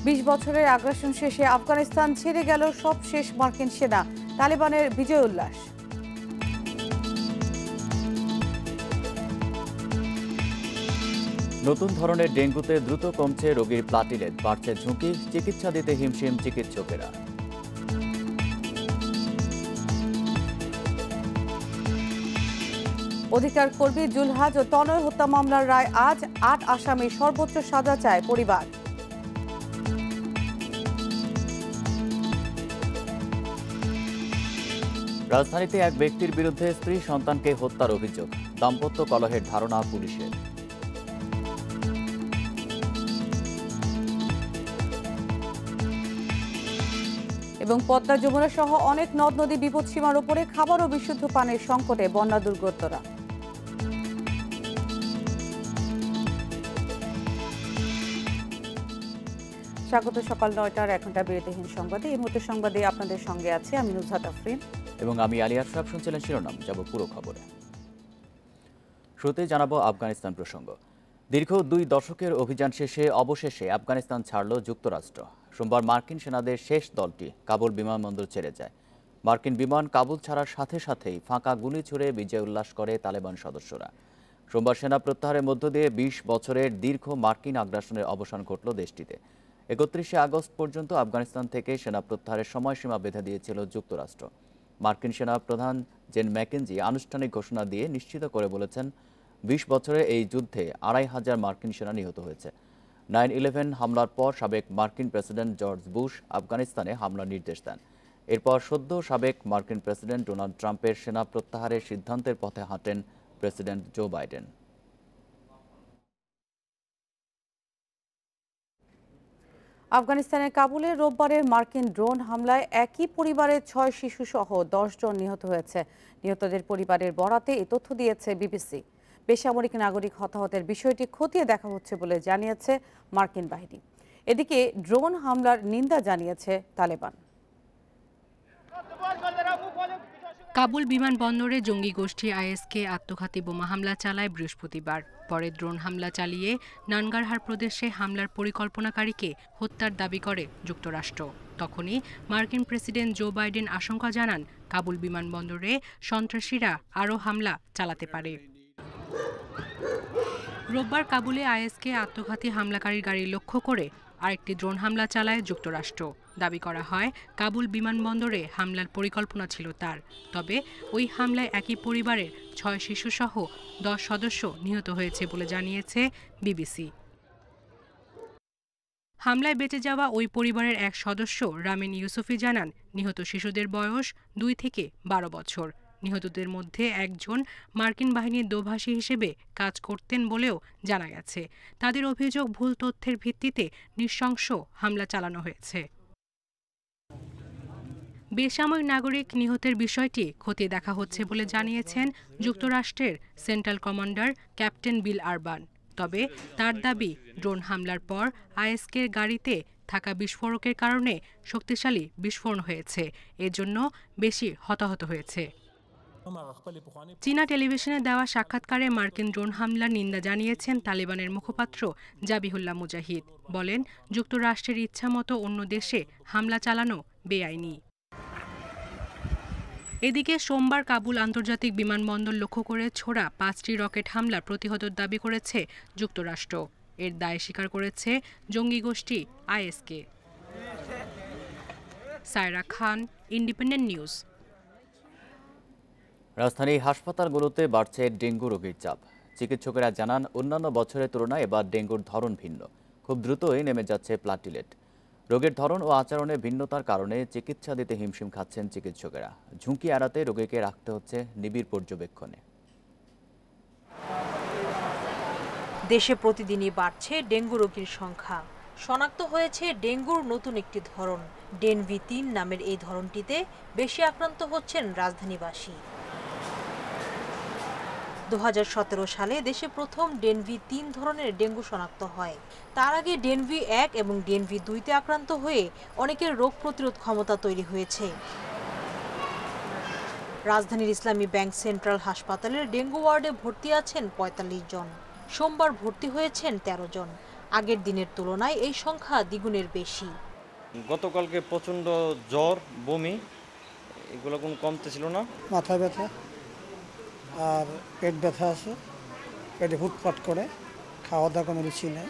20 বছরের আগ্রাসন শেষে আফগানিস্তান ছেড়ে গেল সব শেষ মার্কিন সেনা, তালেবানের বিজয় উল্লাস। নতুন ধরনের ডেঙ্গুতে দ্রুত কমছে রোগীর প্লাটিলেট, বাড়ছে ঝুঁকি, চিকিৎসা দিতে হিমশিম চিকিৎসকেরা। অধিকার কর্মী জুলহাজ ও তনয় হত্যা মামলার রায় আজ। 8 আসামি সর্বোচ্চ সাজা চায় পরিবার। রাজধানীতে এক ব্যক্তির বিরুদ্ধে স্ত্রী সন্তানকে হত্যার অভিযোগ, দাম্পত্য কলহের ধারণা পুলিশের। এবং পদ্মা যমুনা সহ অনেক নদ নদী বিপদসীমার উপরে, খাবার ও বিশুদ্ধ পানির সংকটে বন্যা দুর্গতরা। স্বাগত সকাল 9টার 1 ঘন্টা বিরতিহীন সংবাদে। এই মুহূর্তে সংবাদে আপনাদের সঙ্গে আছে আমি নুজহাত আফরিন এবং আমি আলী আশরাফ। শুনছিলেন শিরোনাম, যাব পুরো খবরে। শুরুতেই জানাবো আফগানিস্তান প্রসঙ্গ। দীর্ঘ 2 দশকের অভিযান শেষে অবশেষে আফগানিস্তান ছাড়ল যুক্তরাষ্ট্র। সোমবার মার্কিন সেনাদের শেষ দলটি কাবুল বিমানবন্দর ছেড়ে যায়। মার্কিন বিমান কাবুল ছাড়ার সাথে সাথেই ফাঁকা গুলি ছুড়ে বিজয় উল্লাস করে তালেবান সদস্যরা। সোমবার সেনা প্রত্যাহারের মধ্য দিয়ে 20 বছরের দীর্ঘ মার্কিন আগ্রাসনের অবসান ঘটল দেশটিতে। 31শে আগস্ট পর্যন্ত আফগানিস্তান থেকে সেনা প্রত্যাহারের সময়সীমা বেঁধে দিয়েছিল যুক্তরাষ্ট্র। মার্কিন সেনা প্রধান জেন ম্যাকেনজি আনুষ্ঠানিক ঘোষণা দিয়ে নিশ্চিত করে বলেছেন, 20 বছরের এই যুদ্ধে 2500 মার্কিন সেনা নিহত হয়েছে। 9/11 হামলার পর সাবেক মার্কিন প্রেসিডেন্ট জর্জ বুশ আফগানিস্তানে হামলার নির্দেশ দেন। এরপর সদ্য সাবেক মার্কিন প্রেসিডেন্ট ডোনাল্ড ট্রাম্পের সেনা প্রত্যাহারের সিদ্ধান্তের পথে হাঁটেন প্রেসিডেন্ট জো বাইডেন। আফগানিস্তানের কাবুলে রোববারের মার্কিন ড্রোন হামলায় একই পরিবারের 6 শিশু সহ 10 জন নিহত হয়েছে। নিহতদের পরিবারের বরাতে এই তথ্য দিয়েছে বিবিসি। বেসামরিক নাগরিক হতাহতের বিষয়টি খতিয়ে দেখা হচ্ছে বলে জানিয়েছে মার্কিন বাহিনী। এদিকে ড্রোন হামলার নিন্দা জানিয়েছে তালেবান। কাবুল বিমানবন্দরে জঙ্গি গোষ্ঠী আইএসকে আত্মঘাতী বোমা হামলা চালায় বৃহস্পতিবার। পরে ড্রোন হামলা চালিয়ে নানগারহার প্রদেশে হামলার পরিকল্পনাকারীকে হত্যার দাবি করে যুক্তরাষ্ট্র। তখনই মার্কিন প্রেসিডেন্ট জো বাইডেন আশঙ্কা জানান, কাবুল বিমানবন্দরে সন্ত্রাসীরা আরও হামলা চালাতে পারে। রোববার কাবুলে আইএসকে আত্মঘাতী হামলাকারীর গাড়ি লক্ষ্য করে আরেকটি ড্রোন হামলা চালায় যুক্তরাষ্ট্র। দাবি করা হয়, কাবুল বিমানবন্দরে হামলার পরিকল্পনা ছিল তার। তবে ওই হামলায় একই পরিবারের 6 শিশুসহ 10 সদস্য নিহত হয়েছে বলে জানিয়েছে বিবিসি। হামলায় বেঁচে যাওয়া ওই পরিবারের এক সদস্য রামিন ইউসুফি জানান, নিহত শিশুদের বয়স 2 থেকে 12 বছর। নিহতদের মধ্যে একজন মার্কিন বাহিনীর দোভাষী হিসেবে কাজ করতেন বলেও জানা গেছে। তাদের অভিযোগ, ভুল তথ্যের ভিত্তিতে নৃশংস হামলা চালানো হয়েছে। বেসামরিক নাগরিক নিহতের বিষয়টি খতিয়ে দেখা হচ্ছে বলে জানিয়েছেন যুক্তরাষ্ট্রের সেন্ট্রাল কমান্ডার ক্যাপ্টেন বিল আরবান। তবে তার দাবি, ড্রোন হামলার পর আইএসকের গাড়িতে থাকা বিস্ফোরকের কারণে শক্তিশালী বিস্ফোরণ হয়েছে, এজন্য বেশি হতাহত হয়েছে। চীনা টেলিভিশনে দেওয়া সাক্ষাৎকারে মার্কিন ড্রোন হামলার নিন্দা জানিয়েছেন তালেবানের মুখপাত্র জাবিহুল্লাহ মুজাহিদ। বলেন, যুক্তরাষ্ট্রের ইচ্ছামতো অন্য দেশে হামলা চালানো বেআইনি। এদিকে সোমবার কাবুল আন্তর্জাতিক বিমানবন্দর লক্ষ্য করে ছোড়া 5টি রকেট হামলা প্রতিহতের দাবি করেছে যুক্তরাষ্ট্র। এর দায় স্বীকার করেছে জঙ্গি গোষ্ঠী আইএসকে। সায়রা খান, ইন্ডিপেন্ডেন্ট নিউজ। রাজধানীর হাসপাতালগুলোতে বাড়ছে ডেঙ্গু রোগীর চাপ। চিকিৎসকেরা জানান, অন্যান্য বছরের তুলনায় এবার ডেঙ্গুর ধরন ভিন্ন। খুব দ্রুতই নেমে যাচ্ছে প্লাটিলেট। রোগের ধরন ও আচরণে ভিন্নতার কারণে চিকিৎসা দিতে হিমশিম খাচ্ছেন চিকিৎসকেরা। ঝুঁকি এড়াতে রোগীকে রাখতে হচ্ছে নিবিড় পর্যবেক্ষণে। দেশে প্রতিদিনই বাড়ছে ডেঙ্গু রোগীর সংখ্যা। শনাক্ত হয়েছে ডেঙ্গুর নতুন একটি ধরন। ডেনভি-3 নামের এই ধরনটিতে বেশি আক্রান্ত হচ্ছেন রাজধানীবাসী। 2017 সালে দেশে প্রথম ডেনভি-3 ধরনের ডেঙ্গু শনাক্ত হয়। তার আগে ডেনভি-1 এবং ডেনভি-2তে আক্রান্ত হয়ে অনেকের রোগ প্রতিরোধ ক্ষমতা তৈরি হয়েছে। রাজধানীর ইসলামী ব্যাংক সেন্ট্রাল হাসপাতালের ডেঙ্গু ওয়ার্ডে ভর্তি আছেন 45 জন। সোমবার ভর্তি হয়েছেন 13 জন। আগের দিনের তুলনায় এই সংখ্যা দ্বিগুণের বেশি। গতকালকে প্রচণ্ড জ্বর, বমি, এগুলো কোনো কমতে ছিল না। মাথা ব্যথা আর পেট ব্যথা আছে, পেটে হুটপাট করে, খাওয়া দাওয়া কোনো রুচি নেই।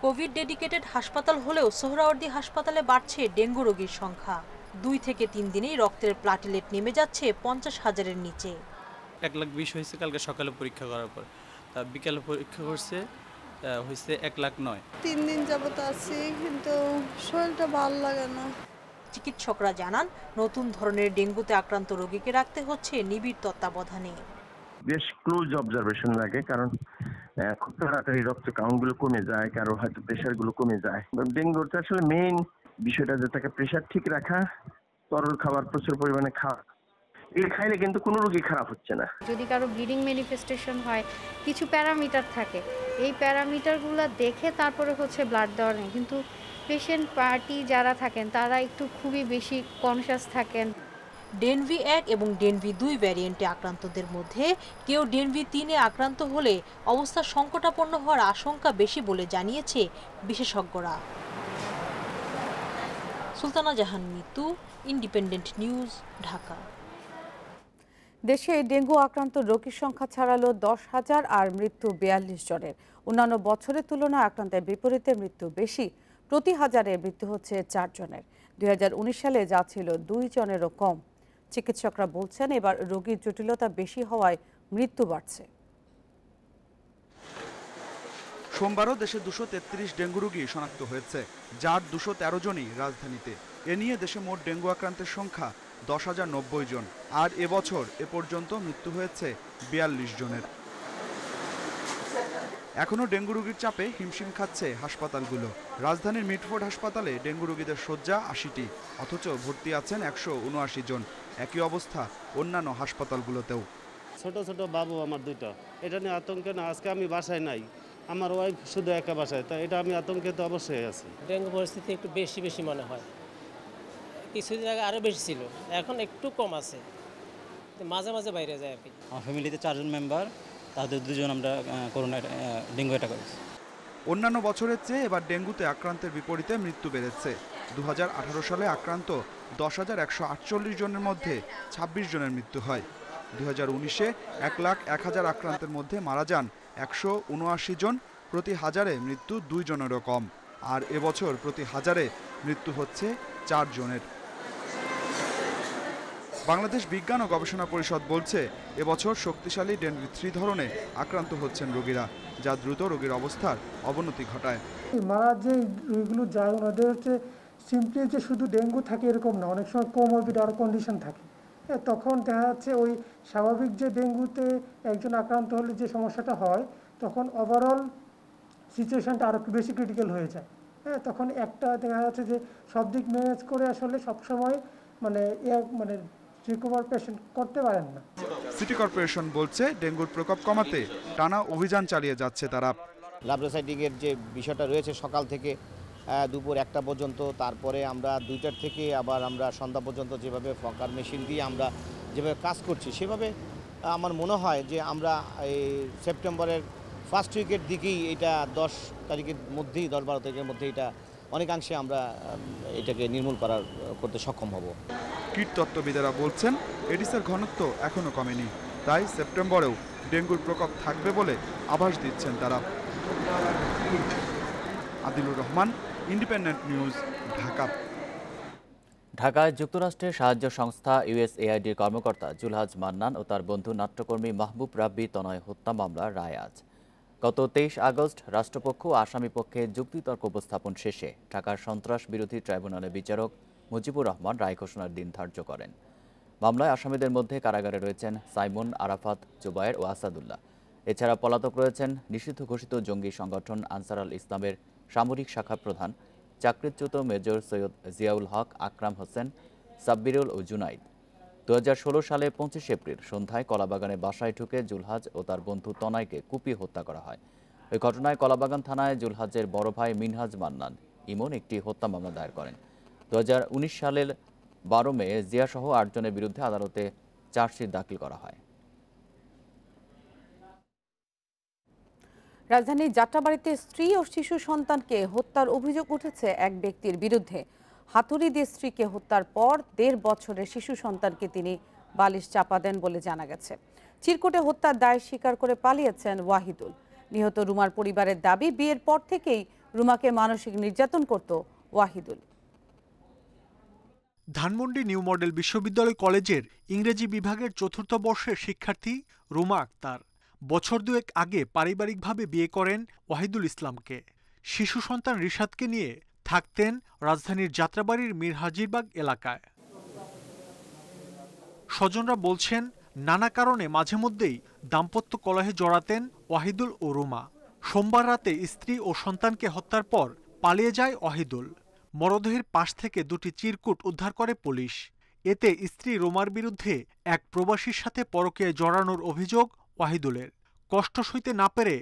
কোভিড ডেডিকেটেড হাসপাতাল হলেও সোহরাওয়ার্দী হাসপাতালে বাড়ছে ডেঙ্গু রোগীর সংখ্যা। 2 থেকে 3 দিনেই রক্তের প্লাটিলেট নেমে যাচ্ছে 50,000-এর নিচে। 1,20,000 হয়েছে কালকে সকালে পরীক্ষা করার পর, তা বিকেলে পরীক্ষা করছে হয়েছে 1,09,000। 3 দিন যাবত আছি, কিন্তু শরীরটা ভালো লাগে না। চিকিৎসকরা জানান, নতুন ধরনের ডেঙ্গুতে আক্রান্ত রোগীকে রাখতে হচ্ছে নিবিড় তত্ত্বাবধানে। বেশ ক্লোজ অবজারভেশন লাগে, কারণ খুব তাড়াতাড়ি রক্ত কাউন্টগুলো কমে যায়, কারো হয়তো প্রেশারগুলো কমে যায়। ডেঙ্গুতে আসলে মেইন বিষয়টা যে তাকে প্রেশার ঠিক রাখা, তরল খাবার প্রচুর পরিমাণে খাওয়া। এই খাইলে কিন্তু কোনো রোগী খারাপ হচ্ছে না। যদি কারো ব্লিডিং ম্যানিফেস্টেশন হয়, কিছু প্যারামিটার থাকে, এই প্যারামিটারগুলো দেখে তারপরে হচ্ছে ব্লাড দেওয়া নেই। কিন্তু পেশেন্ট পার্টি যারা থাকেন তারা একটু খুবই বেশি কনশাস থাকেন। ডেনভি 1 এবং ডেনভি 2 ভ্যারিয়েন্টে আক্রান্তদের মধ্যে কেউ ডেনভি 3-এ আক্রান্ত হলে অবস্থা সংকটাপন্ন হওয়ার আশঙ্কা বেশি বলে জানিয়েছে বিশেষজ্ঞরা। সুলতানা জাহান মিতু, ইন্ডিপেন্ডেন্ট নিউজ, ঢাকা। দেশে ডেঙ্গু আক্রান্ত রোগীর সংখ্যা ছাড়ালো 10,000 আর মৃত্যু 42 জনের। অন্যান্য বছরের তুলনায় আক্রান্তের বিপরীতে মৃত্যু বেশি, প্রতি হাজারে মৃত্যু হচ্ছে 4 জনের। 2019 সালে যা ছিল 2 জনেরও কম। চিকিৎসকরা বলছেন এবার রোগীর জটিলতা বেশি হওয়ায় মৃত্যু বাড়ছে। সোমবারও দেশে 233 ডেঙ্গু রোগী শনাক্ত হয়েছে, যার 213 জনই রাজধানীতে। এ নিয়ে দেশে মোট ডেঙ্গু আক্রান্তের সংখ্যা 10,090 জন। আর এবছর এ পর্যন্ত মৃত্যু হয়েছে 42 জনের। এখনও ডেঙ্গু রোগীর চাপে হিমশিম খাচ্ছে হাসপাতালগুলো। রাজধানীর মিটফোর্ড হাসপাতালে ডেঙ্গু রোগীদের শয্যা 80টি, অথচ ভর্তি আছেন 179 জন। একই অবস্থা অন্যান্য হাসপাতালগুলোতেও। ছোট ছোট বাবু আমার 2টা, এটা নিয়ে আতঙ্কে না। আজকে আমি বাসায় নাই, আমার ওয়াইফ শুধু একা বাসায়, তাই এটা আমি আতঙ্কে তো অবশ্যই আছি। ডেঙ্গু পরিস্থিতি একটু বেশি মনে হয়, কিছু জায়গায় আরও বেশি ছিল, এখন একটু কম আছে, মাঝে মাঝে বাইরে যায় আর কি। আমার ফ্যামিলিতে 4 জন মেম্বার, তাদের 2 জন আমরা করোনা ডেঙ্গু অ্যাটাক করেছি। অন্যান্য বছরের চেয়ে এবার ডেঙ্গুতে আক্রান্তের বিপরীতে মৃত্যু বেড়েছে। 2018 সালে আক্রান্ত 10,148 জনের মধ্যে 26 জনের মৃত্যু হয়। 2019-এ 1,01,000 আক্রান্তের মধ্যে মারা যান 179 জন, প্রতি হাজারে মৃত্যু 2 জনেরও কম। আর এবছর প্রতি হাজারে মৃত্যু হচ্ছে 4 জনের। বাংলাদেশ বিজ্ঞান ও গবেষণা পরিষদ বলছে, এবছর শক্তিশালী ডেঙ্গু 3 ধরনে আক্রান্ত হচ্ছেন রোগীরা, যা দ্রুত রোগীর অবস্থার অবনতি ঘটায়। মারা যে রোগীগুলো যায়, ওনাদের হচ্ছে সিম্পলি যে শুধু ডেঙ্গু থাকে এরকম না, অনেক সময় কোমরবিড আরও কন্ডিশন থাকে। তখন দেখা যাচ্ছে ওই স্বাভাবিক যে ডেঙ্গুতে একজন আক্রান্ত হলে যে সমস্যাটা হয়, তখন ওভারঅল সিচুয়েশনটা আরও একটু বেশি ক্রিটিক্যাল হয়ে যায়। তখন একটা দেখা যাচ্ছে যে সব দিক ম্যানেজ করে আসলে সবসময় মানে রিকভার পেশেন্ট করতে পারেন না। সিটি কর্পোরেশন বলছে, ডেঙ্গুর প্রকোপ কমাতে টানা অভিযান চালিয়ে যাচ্ছে তারা। ল্যাব্রোসাইটিংয়ের যে বিষয়টা রয়েছে সকাল থেকে দুপুর 1টা পর্যন্ত, তারপরে আমরা 2টার থেকে আবার আমরা সন্ধ্যা পর্যন্ত যেভাবে ফকার মেশিন দিয়ে আমরা যেভাবে কাজ করছি, সেভাবে আমার মনে হয় যে আমরা এই সেপ্টেম্বরের ফার্স্ট উইকের দিকেই এটা 10 তারিখের মধ্যেই, 10-12 তারিখের মধ্যে এটা অনেকাংশে আমরা এটাকে নির্মূল করতে সক্ষম হব। কীটতত্ত্ববিদেরা বলছেন, এডিসের ঘনত্ব এখনও কমেনি, তাই সেপ্টেম্বরেও ডেঙ্গুর প্রকোপ থাকবে বলে আভাস দিচ্ছেন তারা। Adilur Rahman, independent news, Dhaka. ঢাকায় যুক্তরাষ্ট্রের সাহায্য সংস্থা USAIDর কর্মকর্তা জুলহাজ মান্নান ও তার বন্ধু নাট্যকর্মী মাহবুব রাব্বি তনয় হত্যা মামলার রায় আজ। গত 23 আগস্ট রাষ্ট্রপক্ষ ও আসামি পক্ষে যুক্তিতর্ক উপস্থাপন শেষে ঢাকার সন্ত্রাস বিরোধী ট্রাইব্যুনালের বিচারক মুজিবুর রহমান রায় ঘোষণার দিন ধার্য করেন। মামলায় আসামিদের মধ্যে কারাগারে রয়েছেন সাইমন, আরাফাত, জুবায়ের ও আসাদুল্লাহ। এছাড়া পলাতক রয়েছেন নিষিদ্ধ ঘোষিত জঙ্গি সংগঠন আনসার আল ইসলামের সামরিক শাখার প্রধান, চাকরিচ্যুত মেজর সৈয়দ জিয়াউল হক, আকরাম হোসেন, সাব্বিরুল ও জুনাইদ। 2016 সালে 25 এপ্রিল সন্ধ্যায় কলাবাগানে বাসায় ঢুকে জুলহাজ ও তার বন্ধু তনয়কে কুপিয়ে হত্যা করা হয়। ওই ঘটনায় কলাবাগান থানায় জুলহাজের বড় ভাই মিনহাজ মান্নান ইমন একটি হত্যা মামলা দায়ের করেন। 2019 সালের 12 মে জিয়াসহ 8 জনের বিরুদ্ধে আদালতে চার্জশিট দাখিল করা হয়। রাজধানীর যাত্রাবাড়ীতে স্ত্রী ও শিশু সন্তানকে হত্যার অভিযোগ উঠেছে এক ব্যক্তির বিরুদ্ধে। হাতুড়ি দিয়ে স্ত্রীকে হত্যার পর 1.5 বছরের শিশু সন্তানকে তিনি বালিশ চাপা দেন বলে জানা গেছে। চিরকুটে হত্যার দায় স্বীকার করে পালিয়েছেন ওয়াহিদুল। নিহত রুমার পরিবারের দাবি, বিয়ের পর থেকেই রুমাকে মানসিক নির্যাতন করত ওয়াহিদুল। ধানমন্ডি নিউ মডেল বিশ্ববিদ্যালয় কলেজের ইংরেজি বিভাগের 4র্থ বর্ষের শিক্ষার্থী রুমা আক্তার বছর দুয়েক আগে পারিবারিকভাবে বিয়ে করেন ওয়াহিদুল ইসলামকে। শিশু সন্তান রিশাদকে নিয়ে থাকতেন রাজধানীর যাত্রাবাড়ির মীর হাজিরবাগ এলাকায়। স্বজনরা বলছেন, নানা কারণে মাঝে মধ্যেই দাম্পত্য কলহে জড়াতেন ওয়াহিদুল ও রুমা। সোমবার রাতে স্ত্রী ও সন্তানকে হত্যার পর পালিয়ে যায় ওয়াহিদুল। মরদেহের পাশ থেকে 2টি চিরকুট উদ্ধার করে পুলিশ। এতে স্ত্রী রুমার বিরুদ্ধে এক প্রবাসীর সাথে পরকীয়ায় জড়ানোর অভিযোগ ওয়াহিদুলের। কষ্ট সইতে না পেরে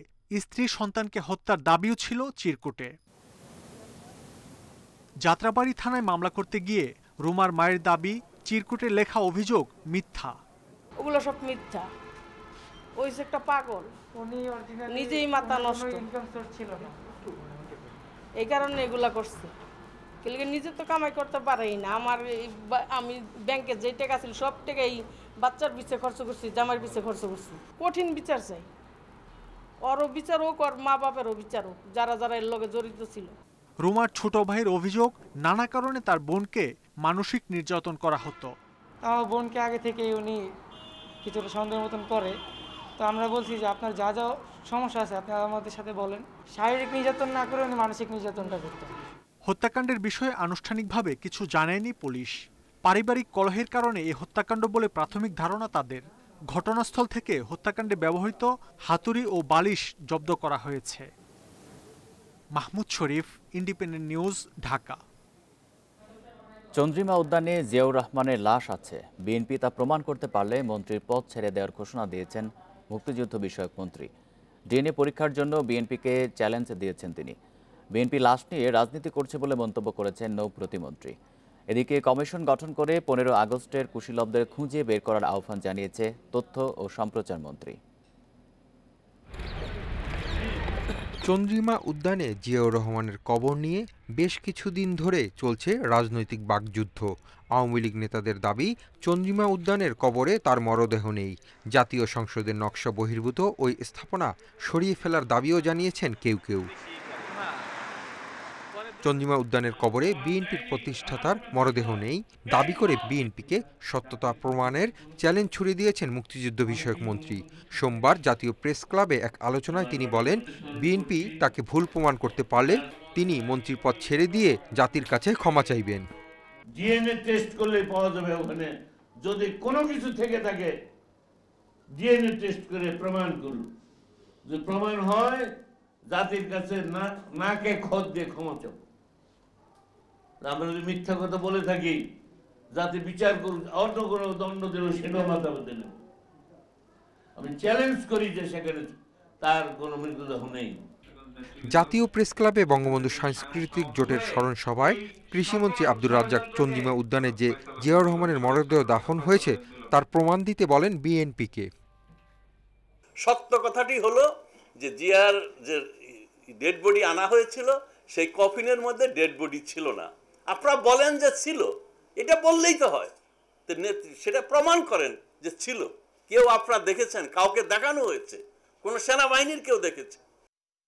স্ত্রী সন্তানকে হত্যার দাবিও ছিল চিরকুটে। যাত্রাবাড়ি থানায় মামলা করতে গিয়ে রুমার মায়ের দাবি, চিরকুটে লেখা অভিযোগ মিথ্যা। ওগুলো সব মিথ্যা। ওই যে একটা পাগল, নিজেই মাথা নষ্ট, ছিল না, এই কারণে এগুলা করছে। নিজে তো কামাই করতে পারেই না। আমি ব্যাংকে যে টাকা ছিল সব টাকাই বাচ্চার পিছে খরচ করছি, জামার পিছে খরচ করছি। কঠিন বিচার চাই, ওরও বিচার হোক, ওর মা বাপেরও বিচার হোক, যারা যারা এর লগে জড়িত ছিল। রুমার ছোট ভাইয়ের অভিযোগ, নানা কারণে তার বোনকে মানসিক নির্যাতন করা হতো। আমার বোনকে আগে থেকে উনি কিছুটা সন্দেহ মতন করে, তো আমরা বলছি যে আপনার যা যা সমস্যা আছে আপনি আমাদের সাথে বলেন। শারীরিক নির্যাতন না করে উনি মানসিক নির্যাতনটা করতেন। হত্যাকাণ্ডের বিষয়ে আনুষ্ঠানিকভাবে কিছু জানায়নি পুলিশ। পারিবারিক কলহের কারণে এই হত্যাকাণ্ড বলে প্রাথমিক ধারণা তাদের। ঘটনাস্থল থেকে হত্যাকাণ্ডে ব্যবহৃত হাতুড়ি ও বালিশ জব্দ করা হয়েছে। মাহমুদ শরীফ, ইন্ডিপেন্ডেন্ট নিউজ, ঢাকা। চন্দ্রিমা উদ্যানে জিয়াউর রহমানের লাশ আছে। বিএনপি তা প্রমাণ করতে পারলে মন্ত্রীর পদ ছেড়ে দেওয়ার ঘোষণা দিয়েছেন মুক্তিযুদ্ধ বিষয়ক মন্ত্রী। ডিএনএ পরীক্ষার জন্য বিএনপিকে চ্যালেঞ্জ দিয়েছেন তিনি। বিএনপি লাশ নিয়ে রাজনীতি করছে বলে মন্তব্য করেছেন নৌ প্রতিমন্ত্রী। এদিকে কমিশন গঠন করে 15 আগস্টের কুশীলবদের খুঁজে বের করার আহ্বান জানিয়েছে তথ্য ও সম্প্রচার মন্ত্রী। চন্দ্রিমা উদ্যানে জিয়াউর রহমানের কবর নিয়ে বেশ কিছুদিন ধরে চলছে রাজনৈতিক বাকযুদ্ধ। আওয়ামী লীগ নেতাদের দাবি, চন্দ্রিমা উদ্যানের কবরে তার মরদেহ নেই। জাতীয় সংসদের নকশা বহির্ভূত ওই স্থাপনা সরিয়ে ফেলার দাবিও জানিয়েছেন কেউ কেউ। চন্দ্রিমা উদ্যানের কবরে বিএনপির প্রতিষ্ঠাতার মরদেহ নেই দাবি করে বিএনপিকে সত্যতা প্রমাণের চ্যালেঞ্জ ছুড়ে দিয়েছেন মুক্তিযুদ্ধ বিষয়ক মন্ত্রী। সোমবার জাতীয় প্রেস ক্লাবে এক আলোচনায় তিনি বলেন, বিএনপি তাকে ভুল প্রমাণ করতে পারলে তিনি মন্ত্রীর পদ ছেড়ে দিয়ে জাতির কাছে ক্ষমা চাইবেন। ডিএনএ টেস্ট করলে পাওয়া যাবে, ওখানে যদি কোনো কিছু থেকে থাকে ডিএনএ টেস্ট করে প্রমাণ করুন। যদি প্রমাণ হয় জাতির কাছে নাকে খত দিয়ে ক্ষমা চাও। আমরা যদি মিথ্যা কথা বলে থাকি, জাতি বিচার করুন, অন্য কোনো দণ্ড দিল সেটাও মাথা পেতে নেব। আমি চ্যালেঞ্জ করি যে সেখানে তার কোনো মৃতদেহ নেই। জাতীয় প্রেস ক্লাবে বঙ্গবন্ধু সাংস্কৃতিক জোটের স্মরণ সভায় কৃষিমন্ত্রী আব্দুর রাজ্জাক চন্দ্রিমা উদ্যানে যে জিয়াউর রহমানের মরদেহ দাফন হয়েছে তার প্রমাণ দিতে বলেন বিএনপিকে। সত্য কথাটি হলো যে জিয়ার যে ডেড বডি আনা হয়েছিল সেই কফিনের মধ্যে ডেড বডি ছিল না। আপনারা বলেন যে ছিল, এটা বললেই তো হয়, সেটা প্রমাণ করেন যে ছিল। কেউ আপনারা দেখেছেন, কাউকে দেখানো হয়েছে, কোন সেনাবাহিনীর কেউ দেখেছে?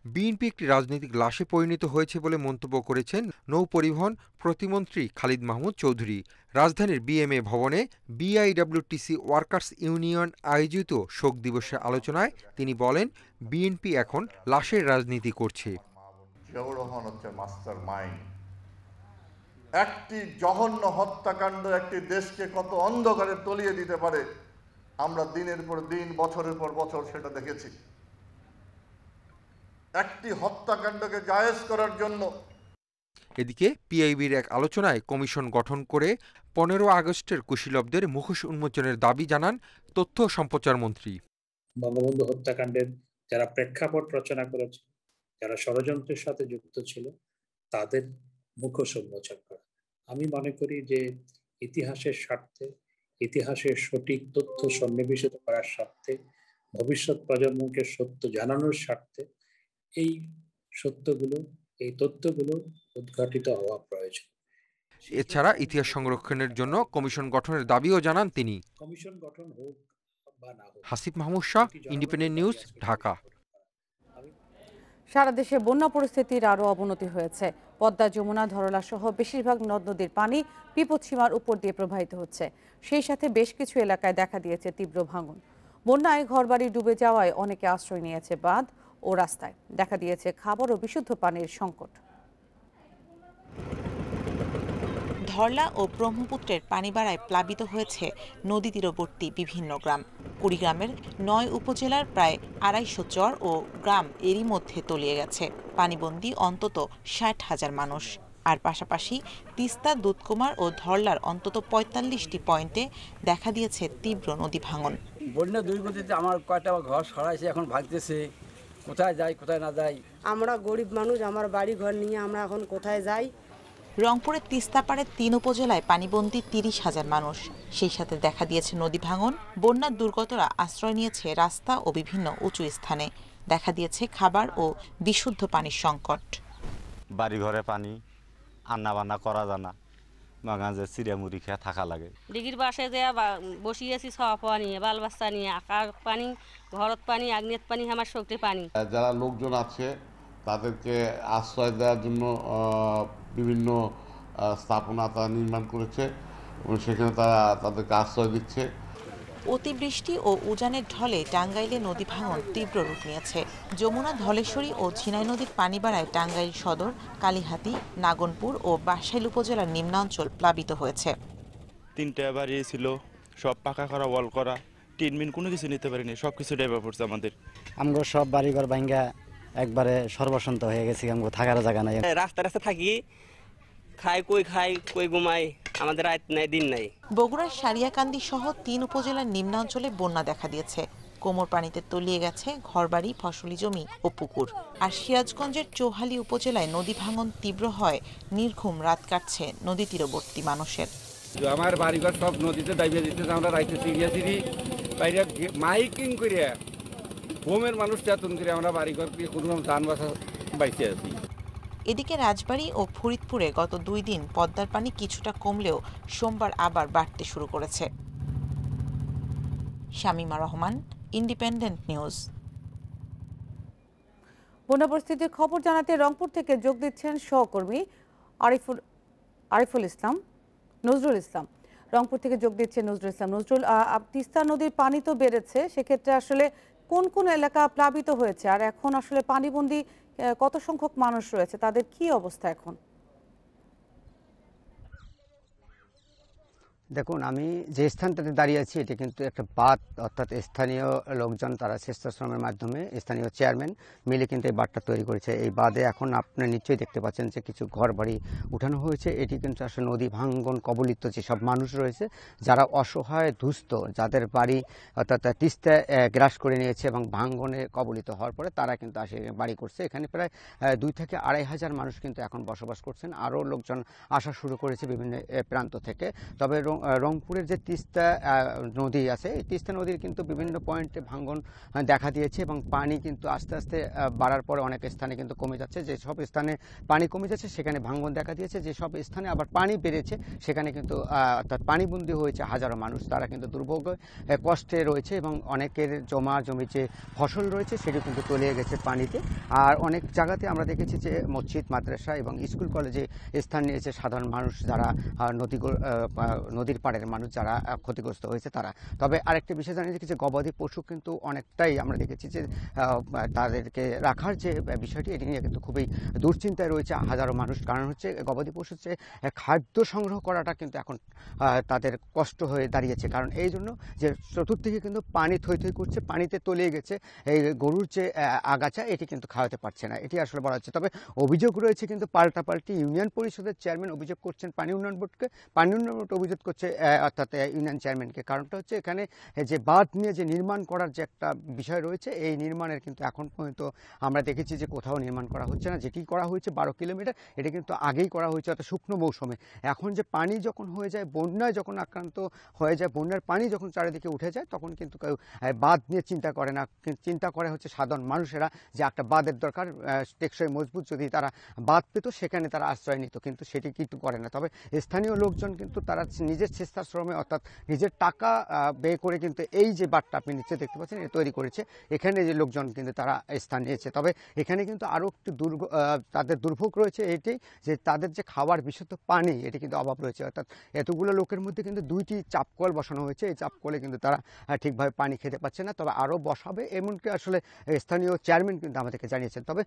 বিএনপি একটি রাজনৈতিক লাশে পরিণত হয়েছে বলে মন্তব্য করেছেন নৌ পরিবহন প্রতিমন্ত্রী খালিদ মাহমুদ চৌধুরী। রাজধানীর বিএমএ ভবনে বিআইডব্লিউটিসি ওয়ার্কার্স ইউনিয়ন আয়োজিত শোক দিবসের আলোচনায় তিনি বলেন, বিএনপি এখন লাশের রাজনীতি করছে। জিয়াউর রহমান হচ্ছে মাস্টার মাইন্ড। একটি জঘন্য হত্যাকাণ্ড একটি দেশকে কত অন্ধকারে তলিয়ে দিতে পারে আমরা দিনের পর দিন, বছরের পর বছর সেটা দেখেছি। একটি হত্যাকাণ্ডকে জায়েজ করার জন্য এদিকে পিআইবির এক আলোচনায় কমিশন গঠন করে 15 আগস্টের কুশীলবদের মুখোশ উন্মোচনের দাবি জানান তথ্য ও সম্প্রচার মন্ত্রী। বঙ্গবন্ধু হত্যাকাণ্ডের যারা প্রেক্ষাপট রচনা করেছে, যারা ষড়যন্ত্রের সাথে যুক্ত ছিল, তাদের মুখোশ উন্মোচন করা। আমি মনে করি যে ইতিহাসের স্বার্থে, ইতিহাসের সঠিক তথ্য সন্নিবেশিত করার স্বার্থে, ভবিষ্যৎ প্রজন্মকে সত্য জানানোর স্বার্থে এই সত্যগুলো, এই তথ্যগুলো উদ্ঘাটিত হওয়া প্রয়োজন। এছাড়া ইতিহাস সংরক্ষণের জন্য কমিশন গঠনের দাবিও জানান তিনি। কমিশন গঠন হোক বা না হোক। Hasib Mahmud Shah, independent news, Dhaka. সারা দেশে বন্যা পরিস্থিতির আরও অবনতি হয়েছে। পদ্মা, যমুনা, ধরলা সহ বেশিরভাগ নদ নদীর পানি বিপদসীমার উপর দিয়ে প্রবাহিত হচ্ছে। সেই সাথে বেশ কিছু এলাকায় দেখা দিয়েছে তীব্র ভাঙন। বন্যায় ঘরবাড়ি ডুবে যাওয়ায় অনেকে আশ্রয় নিয়েছে বাঁধ ও রাস্তায়। দেখা দিয়েছে খাবার ও বিশুদ্ধ পানির সংকট। ধরলা ও ব্রহ্মপুত্রের পানি বাড়ায় প্লাবিত হয়েছে নদী তীরবর্তী বিভিন্ন গ্রাম। কুড়িগ্রামের ৯ উপজেলার প্রায় ২৫০ চর ও গ্রাম এরই মধ্যে তলিয়ে গেছে। পানিবন্দী অন্তত ৬০,০০০ মানুষ। আর পাশাপাশি তিস্তা, দুধকুমার ও ধরলার অন্তত ৪৫টি পয়েন্টে দেখা দিয়েছে তীব্র নদী ভাঙন। বন্যা দুই গতিতে আমার কয়টা ঘর সরাইছে, এখন ভাগতেছে, কোথায় যাই কোথায় না যাই। আমরা গরিব মানুষ, আমার বাড়ি ঘর নিয়ে আমরা এখন কোথায় যাই। রংপুরের তিস্তাপাড়ের ৩ উপজেলায় পানিবন্দী ৩০,০০০ মানুষ। সেই সাথে দেখা দিয়েছে নদী ভাঙন। বন্যার দুর্গতরা আশ্রয় নিয়েছে রাস্তা ও বিভিন্ন উঁচু স্থানে। দেখা দিয়েছে খাবার ও বিশুদ্ধ পানির সংকট। বাড়ি ঘরে পানি, রান্না বান্না করা যায় না, মাগাজে চিড়িয়া মুড়ি খেয়ে থাকা লাগে। ডিগির বাসে যে বসিয়েছি সব পানি, বাল বাচ্চা নিয়ে, আকার পানি, ঘরত পানি, আগ্নেত পানি, আমার শক্তি পানি। যারা লোকজন আছে তাদেরকে আশ্রয় দেওয়ার জন্য বিভিন্ন স্থাপনা তারা নির্মাণ করেছে এবং সেখানে তারা তাদেরকে আশ্রয় দিচ্ছে। অতিবৃষ্টি ও উজানের ঢলে টাঙ্গাইলে নদী ভাঙন তীব্র রূপ নিয়েছে। যমুনা, ধলেশ্বরী ও ঝিনাই নদীর পানি বাড়ায় টাঙ্গাইল সদর, কালিহাতী, নাগনপুর ও বাসাইল উপজেলার নিম্নাঞ্চল প্লাবিত হয়েছে। 3টা বাড়ি ছিল, সব পাকা করা, ওয়াল করা, টিনমিন কোনো কিছু নিতে পারিনি, সব কিছু ডেভেলপ করছে আমাদের। আমগো সব বাড়িঘর ভাঙ্গা একবারে সর্বসন্ত হয়ে গেছি, আমগো থাকার জায়গা নাই। রাস্তা রাস্তা থাকি, খাই কই ঘুমাই, আমাদের রাত নাই দিন নাই। বগুড়ার সারিয়াকান্দি সহ 3 উপজেলার নিম্নাঞ্চলে বন্যা দেখা দিয়েছে। কোমর পানিতে তলিয়ে গেছে ঘরবাড়ি, ফসলি জমি ও পুকুর। আর সিরাজগঞ্জের চৌহালি উপজেলায় নদী ভাঙন তীব্র হয়, নির্ঘুম রাত কাটছে নদী তীরবর্তী মানুষের। আমার বাড়িঘর সব নদীতে ডাইবে দিতে, আমরা রাইতে চিড়িয়াছি বাইরে মাইকিং করে হোমের মানুষ চেতন করে আমরা বাড়িঘর দিয়ে কোনো ধান বাসা বাইতে আছি। এদিকে রাজবাড়ী ও ফরিদপুরে গত 2 দিন পদ্মার পানি কিছুটা কমলেও সোমবার আবার বাড়তে শুরু করেছে। Shamima Rahman, independent news. বন্যা পরিস্থিতির খবর জানাতে রংপুর থেকে যোগ দিচ্ছেন সহকর্মী আরিফুল ইসলাম, নজরুল ইসলাম। রংপুর থেকে যোগ দিচ্ছেন নজরুল ইসলাম। নজরুল, তিস্তা নদীর পানি তো বেড়েছে, সেক্ষেত্রে আসলে কোন কোন এলাকা প্লাবিত হয়েছে আর এখন আসলে পানিবন্দী কত সংখ্যক মানুষ রয়েছে, তাদের কি অবস্থা এখন? দেখুন, আমি যে স্থানটাতে দাঁড়িয়ে আছি এটি কিন্তু একটা বাঁধ, অর্থাৎ স্থানীয় লোকজন তারা স্বেচ্ছাশ্রমের মাধ্যমে স্থানীয় চেয়ারম্যান মিলে কিন্তু এই বাঁধটা তৈরি করেছে। এই বাঁধে এখন আপনি নিশ্চয়ই দেখতে পাচ্ছেন যে কিছু ঘর বাড়ি উঠানো হয়েছে। এটি কিন্তু আসলে নদী ভাঙ্গন কবলিত যেসব মানুষ রয়েছে, যারা অসহায় দুস্থ, যাদের বাড়ি অর্থাৎ তিস্তা গ্রাস করে নিয়েছে এবং ভাঙ্গনে কবলিত হওয়ার পরে তারা কিন্তু আসে বাড়ি করছে। এখানে প্রায় 2 থেকে 2,500 মানুষ কিন্তু এখন বসবাস করছেন। আরও লোকজন আসা শুরু করেছে বিভিন্ন প্রান্ত থেকে। তবে রংপুরের যে তিস্তা নদী আছে, এই তিস্তা নদীর কিন্তু বিভিন্ন পয়েন্টে ভাঙ্গন দেখা দিয়েছে এবং পানি কিন্তু আস্তে আস্তে বাড়ার পরে অনেক স্থানে কিন্তু কমে যাচ্ছে। যেসব স্থানে পানি কমে যাচ্ছে সেখানে ভাঙ্গন দেখা দিয়েছে, যেসব স্থানে আবার পানি বেড়েছে সেখানে কিন্তু অর্থাৎ পানিবন্দী হয়েছে হাজারো মানুষ। তারা কিন্তু দুর্ভোগ কষ্টে রয়েছে এবং অনেকের জমি যে ফসল রয়েছে সেটি কিন্তু তলিয়ে গেছে পানিতে। আর অনেক জায়গাতে আমরা দেখেছি যে মসজিদ, মাদ্রাসা এবং স্কুল কলেজে স্থান নিয়েছে সাধারণ মানুষ, যারা নদীর পাড়ের মানুষ যারা ক্ষতিগ্রস্ত হয়েছে তারা। তবে আরেকটি বিষয় জানিয়ে যে গবাদি পশু কিন্তু অনেকটাই আমরা দেখেছি যে তাদেরকে রাখার যে বিষয়টি, এটি নিয়ে কিন্তু খুবই দুশ্চিন্তায় রয়েছে হাজারো মানুষ। কারণ হচ্ছে গবাদি পশুর যে খাদ্য সংগ্রহ করাটা কিন্তু এখন তাদের কষ্ট হয়ে দাঁড়িয়েছে। কারণ এই জন্য যে চতুর্দিকে কিন্তু পানি থই থই করছে, পানিতে তলিয়ে গেছে এই গরুর যে আগাছা, এটি কিন্তু খাওয়াতে পারছে না, এটি আসলে বলা হচ্ছে। তবে অভিযোগ রয়েছে কিন্তু পাল্টাপাল্টি। ইউনিয়ন পরিষদের চেয়ারম্যান অভিযোগ করছেন পানি উন্নয়ন বোর্ডকে, পানি উন্নয়ন বোর্ড অভিযোগ করছে হচ্ছে অর্থাৎ ইউনিয়ন চেয়ারম্যানকে। কারণটা হচ্ছে এখানে যে বাঁধ নিয়ে যে নির্মাণ করার যে একটা বিষয় রয়েছে, এই নির্মাণের কিন্তু এখন পর্যন্ত আমরা দেখেছি যে কোথাও নির্মাণ করা হচ্ছে না। যেটি করা হয়েছে 12 কিলোমিটার, এটা কিন্তু আগেই করা হয়েছে অর্থাৎ শুকনো মৌসুমে। এখন যে পানি যখন হয়ে যায়, বন্যায় যখন আক্রান্ত হয়ে যায়, বন্যার পানি যখন চারিদিকে উঠে যায়, তখন কিন্তু কেউ বাঁধ নিয়ে চিন্তা করে না। চিন্তা করে হচ্ছে সাধারণ মানুষেরা যে একটা বাঁধের দরকার, টেকসই মজবুত যদি তারা বাঁধ পেত সেখানে তারা আশ্রয় নিত, কিন্তু সেটি কিন্তু করে না। তবে স্থানীয় লোকজন কিন্তু তারা নিজের চেষ্টাশ্রমে অর্থাৎ নিজের টাকা ব্যয় করে কিন্তু এই যে বাঁধটা আপনি নিচে দেখতে পাচ্ছেন এটা তৈরি করেছে। এখানে যে লোকজন কিন্তু তারা স্থান নিয়েছে। তবে এখানে কিন্তু আরও একটি তাদের দুর্ভোগ রয়েছে এটি যে তাদের যে খাওয়ার বিশুদ্ধ পানি এটি কিন্তু অভাব রয়েছে। অর্থাৎ এতগুলো লোকের মধ্যে কিন্তু 2টি চাপকল বসানো হয়েছে, এই চাপকলে কিন্তু তারা ঠিকভাবে পানি খেতে পাচ্ছে না। তবে আরও বসাবে এমনকি আসলে স্থানীয় চেয়ারম্যান কিন্তু আমাদেরকে জানিয়েছেন। তবে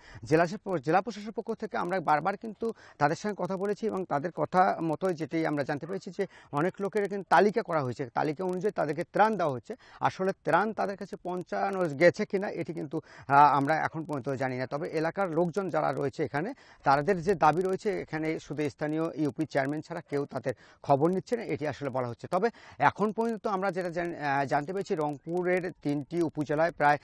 জেলা প্রশাসনের পক্ষ থেকে আমরা বারবার কিন্তু তাদের সঙ্গে কথা বলেছি এবং তাদের কথা মতোই যেটি আমরা জানতে পেরেছি যে অনেক লোকের কিন্তু তালিকা করা হয়েছে, তালিকা অনুযায়ী তাদেরকে ত্রাণ দেওয়া হচ্ছে। আসলে ত্রাণ তাদের কাছে পৌঁছানো গেছে কিনা এটি কিন্তু আমরা এখন পর্যন্ত জানি না। তবে এলাকার লোকজন যারা রয়েছে এখানে, তাদের যে দাবি রয়েছে এখানে শুধু স্থানীয় ইউপি চেয়ারম্যান ছাড়া কেউ তাদের খবর নিচ্ছে না, এটি আসলে বলা হচ্ছে। তবে এখন পর্যন্ত আমরা যেটা জানতে পেরেছি রংপুরের 3টি উপজেলায় প্রায়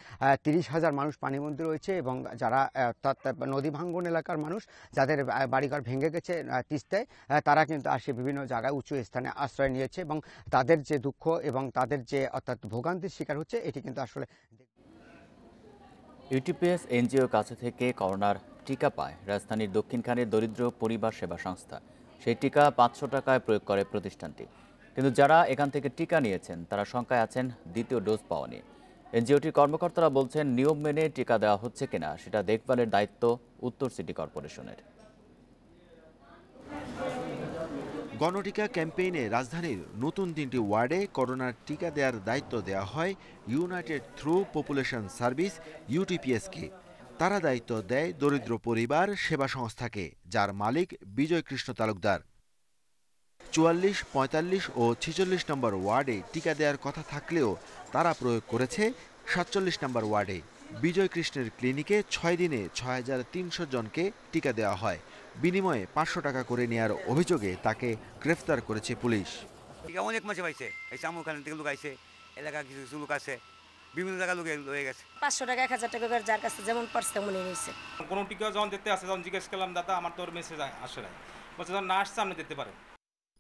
30,000 মানুষ পানিবন্দী রয়েছে এবং যারা অর্থাৎ নদী ভাঙ্গন এলাকার মানুষ যাদের বাড়িঘর ভেঙে গেছে তিস্তায়, তারা কিন্তু আসে বিভিন্ন জায়গায় উঁচু স্থানে আশ্রয় নিয়েছে এবং তাদের যে দুঃখ এবং তাদের যে অর্থাৎ ভোগান্তির শিকার হচ্ছে এটি কিন্তু আসলে। ইউটিপিএস এনজিওর কাছে থেকে করোনার টিকা পায় রাজধানীর দক্ষিণখানের দরিদ্র পরিবার সেবা সংস্থা। সেই টিকা 500 টাকায় প্রয়োগ করে প্রতিষ্ঠানটি। কিন্তু যারা এখান থেকে টিকা নিয়েছেন তারা শঙ্কায় আছেন দ্বিতীয় ডোজ পাওয়া নিয়ে। এনজিওটির কর্মকর্তারা বলছেন নিয়ম মেনে টিকা দেওয়া হচ্ছে কিনা সেটা দেখভালের দায়িত্ব উত্তর সিটি কর্পোরেশনের। গণটিকা ক্যাম্পেইনে রাজধানীর নতুন 3টি ওয়ার্ডে করোনার টিকা দেওয়ার দায়িত্ব দেওয়া হয় ইউনাইটেড থ্রু পপুলেশন সার্ভিস ইউটিপিএসকে। তারা দায়িত্ব দেয় দরিদ্র পরিবার সেবা সংস্থাকে, যার মালিক বিজয় কৃষ্ণ তালুকদার। 44, 45 ও 46 নম্বর ওয়ার্ডে টিকা দেওয়ার কথা থাকলেও তারা প্রয়োগ করেছে 47 নম্বর ওয়ার্ডে। বিজয় কৃষ্ণের ক্লিনিকে 6 দিনে 6,300 জনকে টিকা দেওয়া হয়। বিনিময়ে 500 টাকা করে নেওয়ার অভিযোগে তাকে গ্রেফতার করেছে পুলিশ। অনেক মাসে পাইছে, এই আমখান থেকে লোক আইছে, এলাকা কিছু কিছু লোক আছে, বিভিন্ন জায়গা লোক লয়ে গেছে। 500 টাকা 1000 টাকা করে যার কাছে যেমন পারছে তেমনই নিয়েছে। কোনো টিকা যখন দিতে আসে তখন জিজ্ঞেস করলাম দাদা আমার তোর মেসেজ আসে নাই, বলছে যখন না আসছে আপনি দিতে পারেন।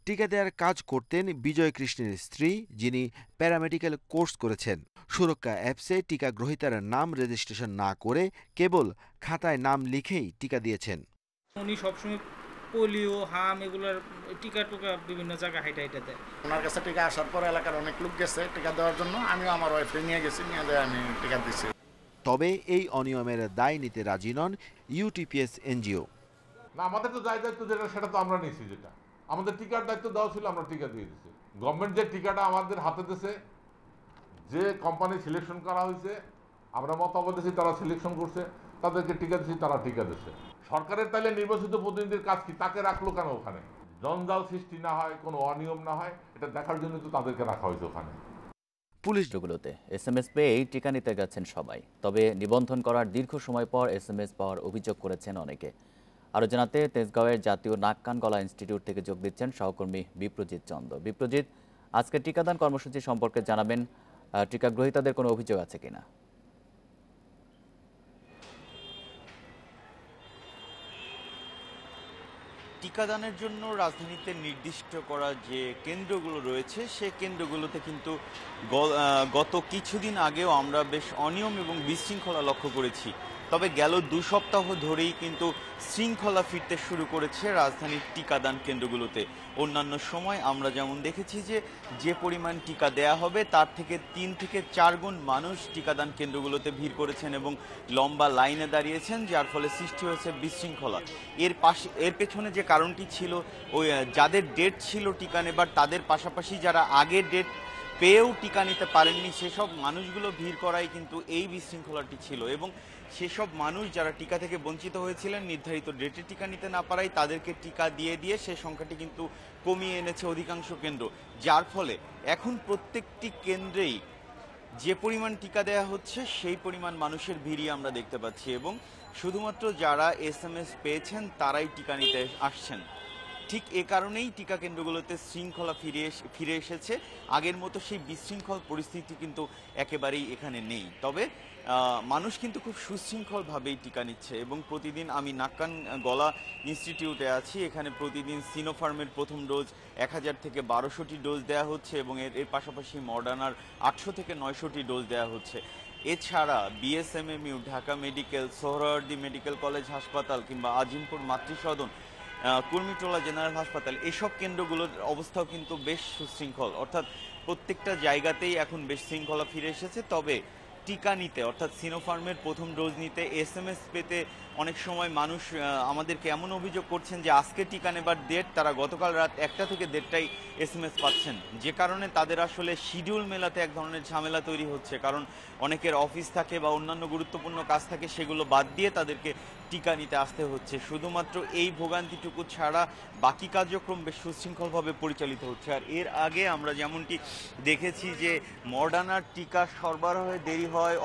টিকা দেওয়ার কাজ করতেন বিজয় কৃষ্ণের স্ত্রী, যিনি প্যারামেডিক্যাল কোর্স করেছেন। সুরক্ষা অ্যাপসে টিকা গ্রহীতার নাম রেজিস্ট্রেশন না করে কেবল খাতায় নাম লিখেই টিকা দিয়েছেন। উনি সবসময় পোলিও, হাম এগুলোর টিকা টুকা বিভিন্ন জায়গায় হাইটা হাইটা দেয়। ওনার কাছে টিকা আসার পর এলাকার অনেক লোক গেছে টিকা দেওয়ার জন্য, আমিও আমার ওয়াইফকে নিয়ে গেছি, নিয়ে আমি টিকা দিচ্ছি। তবে এই অনিয়মের দায় নিতে রাজি নন ইউটিপিএস এনজিও। না, আমাদের তো দায়িত্ব যেটা সেটা তো আমরা নিয়েছি, যেটা আমাদের টিকার দায়িত্ব দেওয়া ছিল আমরা টিকা দিয়ে দিচ্ছি। গভর্নমেন্ট যে টিকাটা আমাদের হাতে দিয়েছে, যে কোম্পানি সিলেকশন করা হয়েছে, আমরা মতামত দিয়েছি, তারা সিলেকশন করছে, তাদেরকে টিকা দিচ্ছি, তারা টিকা দিচ্ছে। সরকারের তাহলে নির্বাচিত প্রতিনিধির কাজ কি? তাকে রাখলো কেন ওখানে? জঞ্জাল সৃষ্টি না হয়, কোনো অনিয়ম না হয়, এটা দেখার জন্য তো তাদেরকে রাখা হয়েছে ওখানে। পুলিশগুলোতে SMS পেয়েই টিকা নিতে গেছেন সবাই। তবে নিবন্ধন করার দীর্ঘ সময় পর SMS পাওয়ার অভিযোগ করেছেন অনেকে। আরও জানাতে তেজগাঁওয়ের জাতীয় নাক কান গলা ইনস্টিটিউট থেকে যোগ দিচ্ছেন সহকর্মী বিপ্রজিৎ চন্দ। বিপ্রজিৎ, আজকে টিকাদান কর্মসূচি সম্পর্কে জানাবেন, টিকা গ্রহীতাদের কোনো অভিযোগ আছে কিনা? টিকাদানের জন্য রাজধানীতে নির্দিষ্ট করা যে কেন্দ্রগুলো রয়েছে সে কেন্দ্রগুলোতে কিন্তু গত কিছুদিন আগেও আমরা বেশ অনিয়ম এবং বিশৃঙ্খলা লক্ষ্য করেছি। তবে গেল 2 সপ্তাহ ধরেই কিন্তু শৃঙ্খলা ফিরতে শুরু করেছে রাজধানীর টিকাদান কেন্দ্রগুলোতে। অন্যান্য সময় আমরা যেমন দেখেছি যে পরিমাণ টিকা দেয়া হবে তার থেকে 3 থেকে 4 গুণ মানুষ টিকাদান কেন্দ্রগুলোতে ভিড় করেছেন এবং লম্বা লাইনে দাঁড়িয়েছেন, যার ফলে সৃষ্টি হয়েছে বিশৃঙ্খলা। এর পেছনে যে কারণটি ছিল, ওই যাদের ডেট ছিল টিকা নেবার তাদের পাশাপাশি যারা আগের ডেট পেয়েও টিকা নিতে পারেননি সেসব মানুষগুলো ভিড় করাই কিন্তু এই বিশৃঙ্খলাটি ছিল। এবং সেসব মানুষ যারা টিকা থেকে বঞ্চিত হয়েছিলেন, নির্ধারিত ডেটে টিকা নিতে না পারায় তাদেরকে টিকা দিয়ে সে সংখ্যাটি কিন্তু কমিয়ে এনেছে অধিকাংশ কেন্দ্র, যার ফলে এখন প্রত্যেকটি কেন্দ্রেই যে পরিমাণ টিকা দেয়া হচ্ছে সেই পরিমাণ মানুষের ভিড়ই আমরা দেখতে পাচ্ছি এবং শুধুমাত্র যারা SMS পেয়েছেন তারাই টিকা নিতে আসছেন। ঠিক এ কারণেই টিকা কেন্দ্রগুলোতে শৃঙ্খলা ফিরে এসেছে। আগের মতো সেই বিশৃঙ্খল পরিস্থিতি কিন্তু একেবারেই এখানে নেই। তবে মানুষ কিন্তু খুব সুশৃঙ্খলভাবেই টিকা নিচ্ছে এবং প্রতিদিন আমি নাক্কান গলা ইনস্টিটিউটে আছি, এখানে প্রতিদিন সিনোফার্মের প্রথম ডোজ 1000 থেকে 1200টি ডোজ দেওয়া হচ্ছে এবং এর পাশাপাশি মডার্নার 800 থেকে 900টি ডোজ দেওয়া হচ্ছে। এছাড়া BSMMU, Dhaka medical, Suhrawardy medical college হাসপাতাল কিংবা আজিমপুর মাতৃসদন, কুর্মিটোলা জেনারেল হাসপাতাল, এসব কেন্দ্রগুলোর অবস্থাও কিন্তু বেশ সুশৃঙ্খল, অর্থাৎ প্রত্যেকটা জায়গাতেই এখন বেশ শৃঙ্খলা ফিরে এসেছে। তবে টিকা নিতে অর্থাৎ সিনোফার্মের প্রথম ডোজ নিতে SMS পেতে অনেক সময় মানুষ আমাদেরকে এমন অভিযোগ করছেন যে আজকে টিকা নেবার ডেট তারা গতকাল রাত 1টা থেকে 1:30টায় SMS পাচ্ছেন, যে কারণে তাদের আসলে শিডিউল মেলাতে এক ধরনের ঝামেলা তৈরি হচ্ছে। কারণ অনেকের অফিস থাকে বা অন্যান্য গুরুত্বপূর্ণ কাজ থাকে, সেগুলো বাদ দিয়ে তাদেরকে টিকা নিতে আসতে হচ্ছে। শুধুমাত্র এই ভোগান্তিটুকু ছাড়া বাকি কার্যক্রম বেশ সুশৃঙ্খলভাবে পরিচালিত হচ্ছে। আর এর আগে আমরা যেমনটি দেখেছি যে মডার্নার টিকা সরবরাহে দেরি হয়,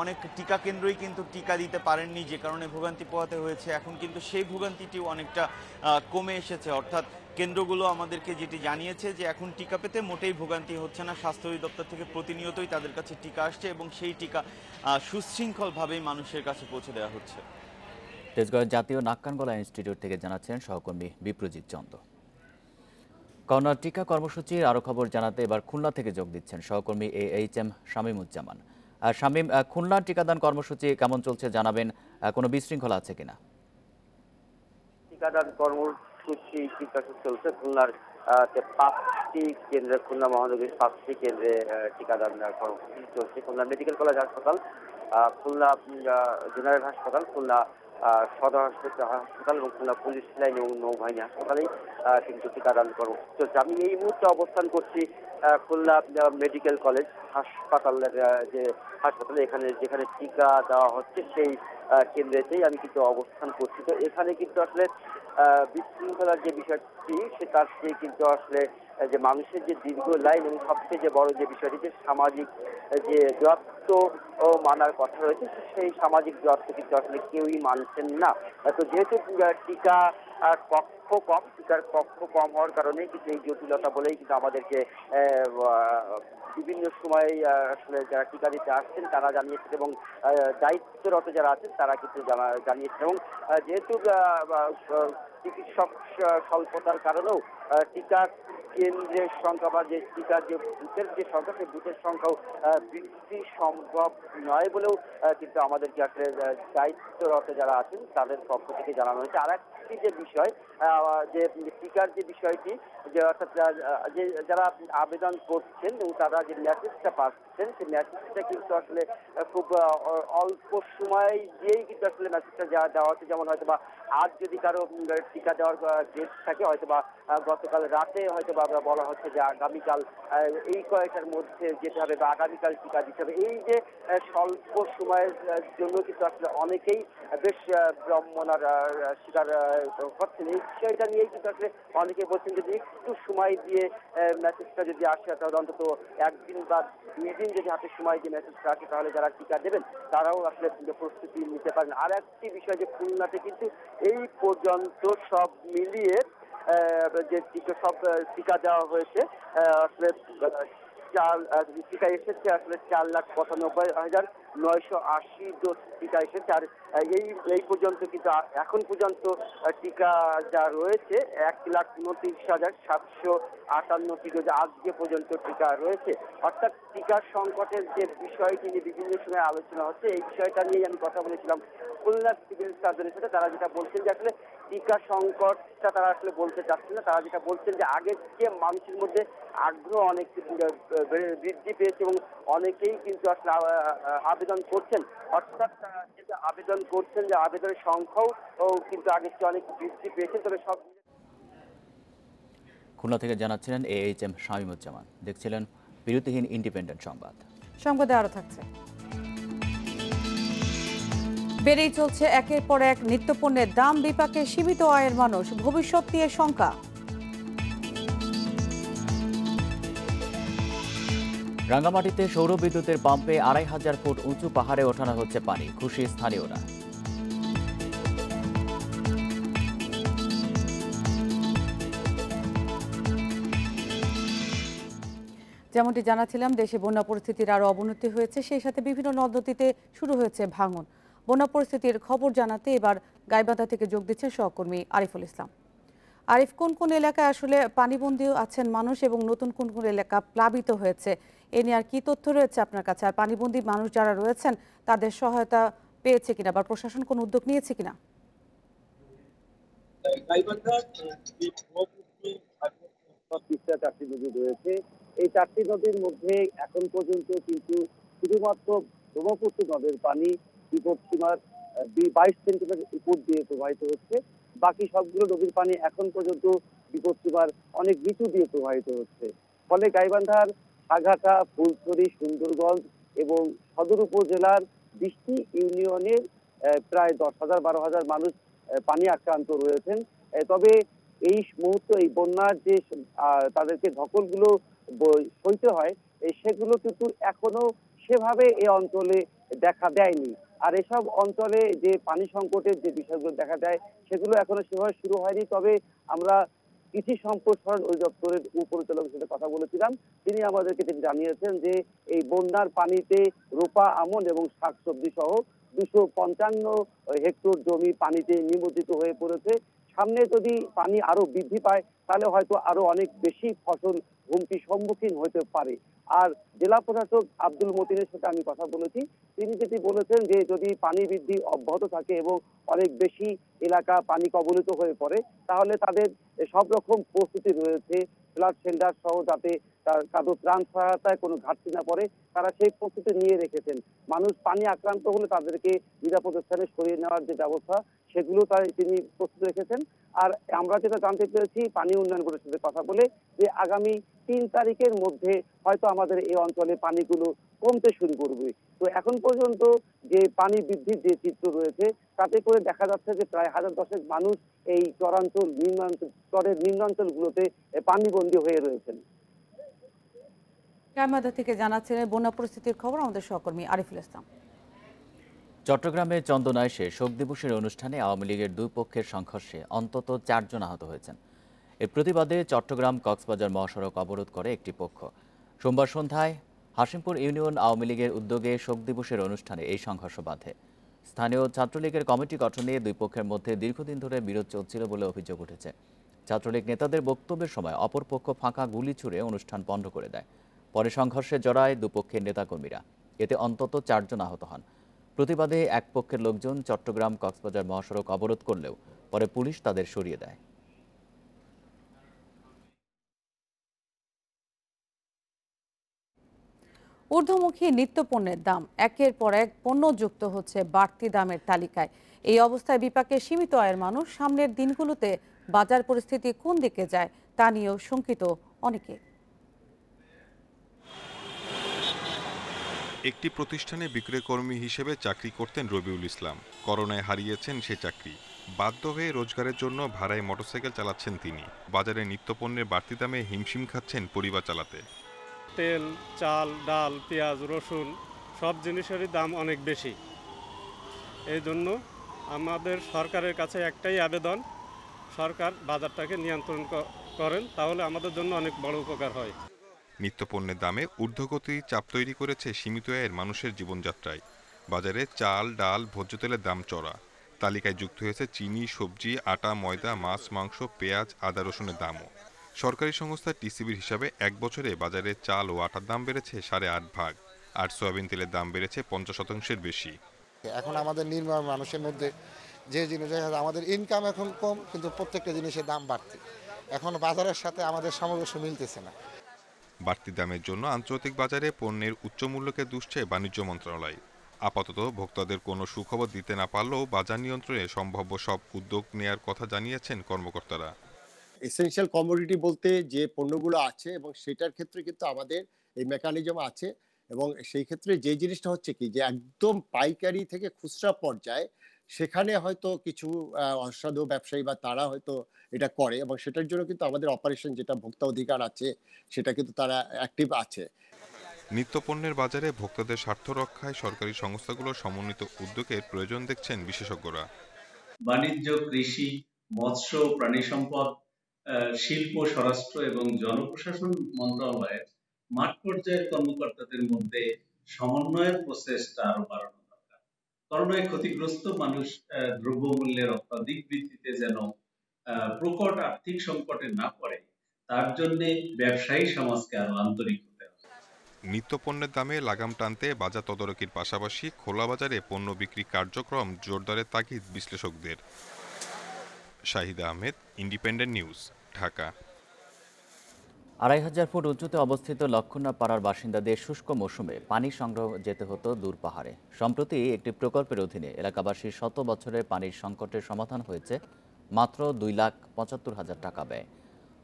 অনেক টিকা কেন্দ্রই কিন্তু টিকা দিতে পারেননি, যে কারণে ভোগান্তি পোহাতে হয়েছে। এখন কিন্তু সেই ভোগান্তিটিও অনেকটা কমে এসেছে, অর্থাৎ কেন্দ্রগুলো আমাদেরকে যেটি জানিয়েছে যে এখন টিকা পেতে মোটেই ভোগান্তি হচ্ছে না। স্বাস্থ্য অধিদপ্তর থেকে প্রতিনিয়তই তাদের কাছে টিকা আসছে এবং সেই টিকা সুশৃঙ্খলভাবেই মানুষের কাছে পৌঁছে দেওয়া হচ্ছে। তেজগাঁও জাতীয় নাক্কান গলা ইনস্টিটিউট থেকে জানাচ্ছেন সহকর্মী বিপ্রজিৎ চন্দ। করোনা টিকা কর্মসূচির আরও খবর জানাতে এবার খুলনা থেকে যোগ দিচ্ছেন সহকর্মী AHM শামীমুজ্জামান। শামীম, খুলনার টিকাদান কর্মসূচি কেমন চলছে জানাবেন, কোনো বিশৃঙ্খলা আছে কিনা? টিকাদান কর্মসূচি চলছে খুলনার 5টি কেন্দ্রে, খুলনা মহানগরীর 5টি কেন্দ্রে টিকাদান কর্মসূচি চলছে। খুলনা মেডিকেল কলেজ হাসপাতাল, খুলনা জেনারেল হাসপাতাল, খুলনা সদর হাসপাতাল এবং খুলনা পুলিশ লাইন এবং নৌবাহিনী হাসপাতালেই কিন্তু টিকাদান কর্মসূচি চলছে। আমি এই মুহূর্তে অবস্থান করছি খুলনা মেডিকেল কলেজ হাসপাতালের যে হাসপাতালে, যেখানে টিকা দেওয়া হচ্ছে সেই কেন্দ্রেতেই আমি কিন্তু অবস্থান করছি। তো এখানে কিন্তু আসলে বিশৃঙ্খলার যে বিষয়টি তার চেয়ে কিন্তু আসলে যে মানুষের যে দীর্ঘ লাইন এবং সবচেয়ে যে বড় যে বিষয়টি যে সামাজিক যে দূরত্ব মানার কথা রয়েছে, সেই সামাজিক দূরত্ব কিন্তু আসলে কেউই মানছেন না। তো যেহেতু টিকা টিকার কক্ষ কম হওয়ার কারণে কিন্তু এই জটিলতা বলেই কিন্তু আমাদেরকে বিভিন্ন সময় আসলে যারা টিকা দিতে আসছেন তারা জানিয়েছেন এবং দায়িত্বরত যারা আছেন তারা কিন্তু জানিয়েছেন। এবং যেহেতু চিকিৎসক স্বল্পতার কারণেও টিকা কেন্দ্রের সংখ্যা বা যে টিকার যে বুথের যে সংখ্যা, সেই বুথের সংখ্যাও বৃদ্ধি সম্ভব নয় বলেও কিন্তু আমাদেরকে আসলে দায়িত্বরত যারা আছেন তাদের পক্ষ থেকে জানানো হয়েছে। আর একটি যে বিষয় যে টিকার যে বিষয়টি, যে অর্থাৎ যে যারা আবেদন করছেন এবং তারা যে মেসেজটা পাচ্ছেন, সেই মেসেজটা কিন্তু আসলে খুব অল্প সময় দিয়েই কিন্তু আসলে মেসেজটা দেওয়া হচ্ছে। যেমন হয়তো বা আজ যদি কারো টিকা দেওয়ার ডেট থাকে, হয়তো বা গতকাল রাতে হয়তো বা বলা হচ্ছে যে আগামীকাল এই কয়েকটার মধ্যে যেতে হবে বা আগামীকাল টিকা দিতে হবে। এই যে স্বল্প সময়ের জন্য কিন্তু আসলে অনেকেই বেশ বিড়ম্বনার শিকার হচ্ছেন। এই বিষয়টা নিয়েই কিন্তু আসলে অনেকে বলছেন যদি একটু সময় দিয়ে মেসেজটা যদি আসে, তাহলে অন্তত 1 দিন বা 2 দিন যদি হাতে সময় দিয়ে মেসেজটা আসে, তাহলে যারা টিকা দেবেন তারাও আসলে প্রস্তুতি নিতে পারেন। আর একটি বিষয় যে খুলনাতে কিন্তু এই পর্যন্ত সব মিলিয়ে যে টিকা দেওয়া হয়েছে আসলে টিকা এসেছে আসলে 4,95,980 ডোজ টিকা এসেছে। আর এই পর্যন্ত কিন্তু এখন পর্যন্ত টিকা যা রয়েছে 1,29,758টি ডোজ আজকে পর্যন্ত টিকা রয়েছে। অর্থাৎ টিকার সংকটের যে বিষয়টি নিয়ে বিভিন্ন সময় আলোচনা হচ্ছে, এই বিষয়টা নিয়ে আমি কথা বলেছিলাম খুলনা সিভিল সার্জনের সাথে। তারা যেটা বলছেন যে আসলে টিকা সংকটটা তারা আসলে বলতে চাচ্ছেন না। তারা যেটা বলছেন যে আগের চেয়ে মানুষের মধ্যে আগ্রহ অনেক বৃদ্ধি পেয়েছে এবং অনেকেই কিন্তু আসলে আবেদন করছেন। অর্থাৎ যেটা আবেদন করছেন, যে আবেদনের সংখ্যাও কিন্তু আগের চেয়ে অনেক বৃদ্ধি পেয়েছে। তবে সব খুলনা থেকে জানাচ্ছিলেন AHM শামীমুজ্জামান। দেখছিলেন বিরতিহীন ইন্ডিপেন্ডেন্ট সংবাদ। সংবাদে আরো থাকছে। বেড়েই চলছে একের পর এক নিত্যপণ্যের দাম, বিপাকে সীমিত আয়ের মানুষ, ভবিষ্যৎ নিয়ে শঙ্কা। রাঙ্গামাটিতে সৌর বিদ্যুতের পাম্পে 2500 ফুট উঁচু পাহাড়ে ওঠানো হচ্ছে পানি, খুশি স্থানীয়রা। যেমনটি জানাছিলাম, দেশে বন্যা পরিস্থিতির আরও অবনতি হয়েছে, সেই সাথে বিভিন্ন নদ নদীতে শুরু হয়েছে ভাঙন। বন্যা পরিস্থিতির খবর জানাতে এবার গাইবান্ধা থেকে যোগ দিচ্ছেন সহকর্মী আরিফুল ইসলাম। আরিফ, কোন কোন এলাকায় আসলে পানিবন্দী আছেন মানুষ এবং নতুন কোন কোন এলাকা প্লাবিত হয়েছে, এ নিয়ে আর কি তথ্য রয়েছে আপনার কাছে? আর পানিবন্দী মানুষ যারা রয়েছেন তাদের সহায়তা পেয়েছে কিনা বা প্রশাসন কোন উদ্যোগ নিয়েছে কিনা? চারটি নদী রয়েছে, এই চারটি নদীর মধ্যে এখন পর্যন্ত কিন্তু শুধুমাত্র ব্রহ্মপুত্র নদের পানি বিপদসীমার 22 সেন্টিমিটার উপর দিয়ে প্রবাহিত হচ্ছে। বাকি সবগুলো নদীর পানি এখন পর্যন্ত বিপদসীমার অনেক নিচু দিয়ে প্রবাহিত হচ্ছে। ফলে গাইবান্ধার সাঘাটা, ফুলছড়ি, সুন্দরগঞ্জ এবং সদর উপজেলার 20টি ইউনিয়নের প্রায় 10,000-12,000 মানুষ পানি আক্রান্ত রয়েছেন। তবে এই মুহূর্তে এই বন্যার যে তাদেরকে ধকলগুলো সইতে হয়, সেগুলো কিন্তু এখনো সেভাবে এই অঞ্চলে দেখা দেয়নি। আর এসব অঞ্চলে যে পানি সংকটের যে বিষয়গুলো দেখা দেয় সেগুলো এখনো সেভাবে শুরু হয়নি। তবে আমরা কৃষি সম্প্রসারণ অধিদপ্তরের উপপরিচালকের সাথে কথা বলেছিলাম, তিনি আমাদেরকে জানিয়েছেন যে এই বন্যার পানিতে রোপা আমন এবং শাকসবজি সহ 255 হেক্টর জমি পানিতে নিমজ্জিত হয়ে পড়েছে। সামনে যদি পানি আরো বৃদ্ধি পায় তাহলে হয়তো আরো অনেক বেশি ফসল হুমকির সম্মুখীন হতে পারে। আর জেলা প্রশাসক আব্দুল মতিনের সাথে আমি কথা বলেছি, তিনি যেটি বলেছেন যে যদি পানি বৃদ্ধি অব্যাহত থাকে এবং অনেক বেশি এলাকা পানি কবলিত হয়ে পড়ে তাহলে তাদের সব রকম প্রস্তুতি রয়েছে, ফ্লাড শেল্টার সহ, যাতে কারো ত্রাণ সহায়তায় কোনো ঘাটতি না পড়ে তারা সেই প্রস্তুতি নিয়ে রেখেছেন। মানুষ পানি আক্রান্ত হলে তাদেরকে নিরাপদ স্থানে সরিয়ে নেওয়ার যে ব্যবস্থা সেগুলো তিনি প্রস্তুত রেখেছেন। আর আমরা যেটা জানতে পেরেছি পানি উন্নয়ন বোর্ডের সাথে কথা বলে, যে আগামী 3 তারিখের মধ্যে হয়তো আমাদের এই অঞ্চলে পানিগুলো কমতে শুরু করবে। তো এখন পর্যন্ত যে পানি বৃদ্ধির যে চিত্র রয়েছে তাতে করে দেখা যাচ্ছে যে প্রায় 1010 মানুষ এই চরাঞ্চল চরের নিম্নাঞ্চলগুলোতে পানিবন্দী হয়ে রয়েছেন। গাইবান্ধা থেকে জানাচ্ছিলেন বন্যা পরিস্থিতির খবর আমাদের সহকর্মী আরিফুল ইসলাম। চট্টগ্রামের চন্দনায় শোক দিবসের অনুষ্ঠানে আওয়ামী লীগের দুই পক্ষের সংঘর্ষে অন্তত 4 জন আহত হয়েছেন। এর প্রতিবাদে চট্টগ্রাম কক্সবাজার মহাসড়ক অবরোধ করে একটি পক্ষ। সোমবার সন্ধ্যায় হাশিমপুর ইউনিয়ন আওয়ামী লীগের উদ্যোগে শোক দিবসের অনুষ্ঠানে এই সংঘর্ষ বাধে। স্থানীয় ছাত্রলীগের কমিটি গঠন নিয়ে দুই পক্ষের মধ্যে দীর্ঘদিন ধরে বিরোধ চলছিল বলে অভিযোগ উঠেছে। ছাত্রলীগ নেতাদের বক্তব্যের সময় অপরপক্ষ ফাঁকা গুলি ছুড়ে অনুষ্ঠান বন্ধ করে দেয়। পরে সংঘর্ষে জড়ায় দুপক্ষের নেতাকর্মীরা, এতে অন্তত 4 জন আহত হন। প্রতিবাদে এক পক্ষের লোকজন চট্টগ্রাম কক্সবাজার মহাসড়ক অবরোধ করলেও পরে পুলিশ তাদের সরিয়ে দেয়। ঊর্ধ্বমুখী নিত্যপণ্যের দাম একের পর এক পণ্য যুক্ত হচ্ছে বাড়তি দামের তালিকায়। এই অবস্থায় বিপাকে সীমিত আয়ের মানুষ সামনের দিনগুলোতে বাজার পরিস্থিতি কোন দিকে যায় তা নিয়েও শঙ্কিত অনেকে। একটি প্রতিষ্ঠানে বিক্রয়কর্মী হিসেবে চাকরি করতেন রবিউল ইসলাম। করোনায় হারিয়েছেন সে চাকরি। বাধ্য হয়ে রোজগারের জন্য ভাড়ায় মোটরসাইকেল চালাচ্ছেন তিনি। বাজারে নিত্যপণ্যের বাড়তি দামে হিমশিম খাচ্ছেন পরিবার চালাতে। তেল, চাল, ডাল, পেঁয়াজ, রসুন সব জিনিসেরই দাম অনেক বেশি। এই জন্য আমাদের সরকারের কাছে একটাই আবেদন, সরকার বাজারটাকে নিয়ন্ত্রণ করেন, তাহলে আমাদের জন্য অনেক বড় উপকার হয়। নিত্যপণ্যের দামে ঊর্ধ্বগতি চাপ তৈরি করেছে সীমিত আয়ের মানুষের জীবনযাত্রায়। বাজারে চাল, ডাল, ভোজ্য তেলের দাম চড়া। তালিকায় যুক্ত হয়েছে চিনি, সবজি, আটা, ময়দা, মাছ, মাংস, পেঁয়াজ, আদা, রসুনের দামও। সরকারি সংস্থা টিসিবির হিসাবে 1 বছরে বাজারে চাল ও আটার দাম বেড়েছে 8.5 ভাগ, আর সয়াবিন তেলের দাম বেড়েছে 50% বেশি। এখন আমাদের নির্মাণ মানুষের মধ্যে যে জিনিস আমাদের ইনকাম এখন কম, কিন্তু প্রত্যেকটা জিনিসের দাম বাড়তি। এখন বাজারের সাথে আমাদের সামঞ্জস্য মিলতেছে না। বাড়তি দামের জন্য আন্তর্জাতিক বাজারে পণ্যের উচ্চ মূল্যকে দুষছে বাণিজ্য মন্ত্রণালয়। আপাতত ভোক্তাদের কোনো সুখবর দিতে না পারলেও বাজার নিয়ন্ত্রণে সম্ভাব্য সব উদ্যোগ নেয়ার কথা জানিয়েছেন কর্মকর্তারা। এসেনশিয়াল কমোডিটি বলতে যে পণ্যগুলো আছে এবং সেটার ক্ষেত্রে কিন্তু আমাদের এই মেকানিজম আছে, এবং সেই ক্ষেত্রে যে জিনিসটা হচ্ছে কি যে একদম পাইকারি থেকে খুচরা পর্যায়ে সেখানে হয়তো কিছু অসাধু ব্যবসায়ী বা তারা হয়তো এটা করে, এবং সেটার জন্য কিন্তু আমাদের অপারেশন যেটা ভোক্তা অধিকার আছে সেটা কিন্তু তারা অ্যাক্টিভ আছে। নিত্যপণ্যের বাজারে ভোক্তাদের স্বার্থ রক্ষায় সরকারি সংস্থাগুলোর সমন্বিত উদ্যোগের প্রয়োজন দেখছেন বিশেষজ্ঞরা। বাণিজ্য, কৃষি, মৎস্য, প্রাণী সম্পদ, শিল্প, স্বরাষ্ট্র এবং জনপ্রশাসন মন্ত্রণালয়ের মাঠ পর্যায়ের কর্মকর্তাদের মধ্যে সমন্বয়ের প্রচেষ্টা আরো বাড়ানো দরকার। করোনায় ক্ষতিগ্রস্ত মানুষ দ্রব্যমূল্যের অত্যাধিক বৃদ্ধিতে যেন প্রকট আর্থিক সংকটে না পড়ে, তার জন্য ব্যবসায়ী সমাজকে আরো আন্তরিক হতে হবে। নিত্যপণ্যের দামে লাগাম টানতে বাজার তদারকির পাশাপাশি খোলা বাজারে পণ্য বিক্রি কার্যক্রম জোরদারের তাগিদ বিশ্লেষকদের। Shahid Ahmed, independent news, Dhaka. ২৫০০ foot উঁচুতে অবস্থিত লক্ষণা পাড়ার বাসিন্দাদের শুষ্ক মৌসুমে পানি সংগ্রহ যেতে হতো দূর পাহাড়ে। সম্প্রতি একটি প্রকল্পের অধীনে এলাকাবাসীর ১০০ বছরের পানির সংকটের সমাধান হয়েছে মাত্র ২,৭৫,০০০ টাকা ব্যয়।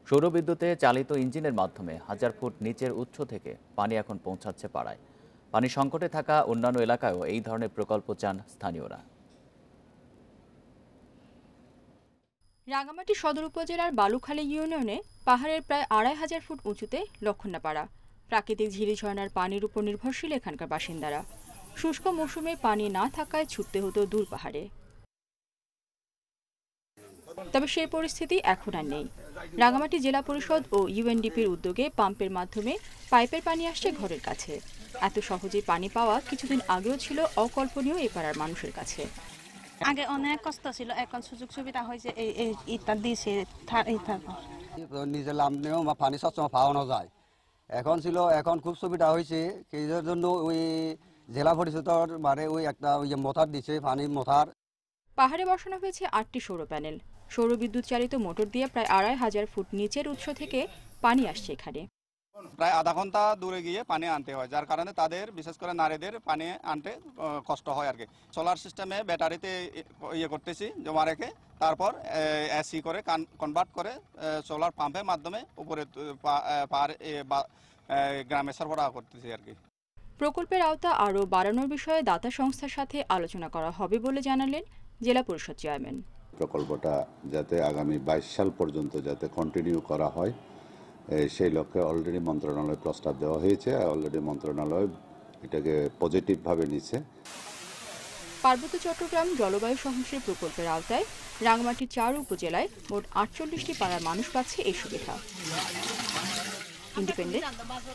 সৌরবিদ্যুতে চালিত ইঞ্জিনের মাধ্যমে ১০০০ ফুট নিচের উৎস থেকে পানি এখন পৌঁছাচ্ছে পাড়ায়। পানি সংকটে থাকা অন্যান্য এলাকায়ও এই ধরনের প্রকল্প চান স্থানীয়রা। রাঙামাটি সদর উপজেলার বালুখালী ইউনিয়নে পাহাড়ের প্রায় ২৫০০ ফুট উঁচুতে লক্ষণাপাড়া। প্রাকৃতিক ঝিরি ঝর্ণার পানির উপর নির্ভরশীল এখানকার বাসিন্দারা। শুষ্ক মৌসুমে পানি না থাকায় ছুটতে হতো দূর পাহাড়ে। তবে সেই পরিস্থিতি এখন আর নেই। রাঙামাটি জেলা পরিষদ ও ইউএনডিপির উদ্যোগে পাম্পের মাধ্যমে পাইপের পানি আসছে ঘরের কাছে। এত সহজে পানি পাওয়া কিছুদিন আগেও ছিল অকল্পনীয় এ পাড়ার মানুষের কাছে। আগে অনেক কষ্ট ছিল, এখন সুযোগ সুবিধা হয়েছে, ইটা দিয়েছে। নিজের লামনেও পানি সবসময় পাওয়ানো যায়, এখন খুব সুবিধা হয়েছে। সেই জন্য ওই জেলা পরিষদের মানে ওই একটা ওই মোটর দিছে, পানির মোটর। পাহাড়ে বসানো হয়েছে ৮টি সৌর প্যানেল। সৌরবিদ্যুৎ চালিত মোটর দিয়ে প্রায় ২৫০০ ফুট নিচের উৎস থেকে পানি আসছে এখানে। প্রায় আধা ঘন্টা দূরে গিয়ে পানি আনতে হয়, যার কারণে তাদের বিশেষ করে নারীদের পানি আনতে কষ্ট হয় আর কি। সোলার সিস্টেমে ব্যাটারিতে ইয়ে করতেছি জমা রেখে, তারপর এসি করে কনভার্ট করে সোলার পাম্পের মাধ্যমে উপরে গ্রামে সরবরাহ করতেছি আর কি। প্রকল্পের আওতা আরও বাড়ানোর বিষয়ে দাতা সংস্থার সাথে আলোচনা করা হবে বলে জানালেন জেলা পরিষদ চেয়ারম্যান। প্রকল্পটা যাতে আগামী ২২ সাল পর্যন্ত যাতে কন্টিনিউ করা হয়, সেই লক্ষ্যে অলরেডি মন্ত্রণালয় প্রস্তাব দেওয়া হয়েছে। অলরেডি মন্ত্রণালয় এটাকে পজিটিভভাবে নিচ্ছে। পার্বত্য চট্টগ্রাম জলবায়ু সহনশীল প্রকল্পের আওতায় রাঙামাটির ৪ উপজেলায় মোট ৪৮টি পাড়ার মানুষ পাচ্ছে এই সুবিধা। Independent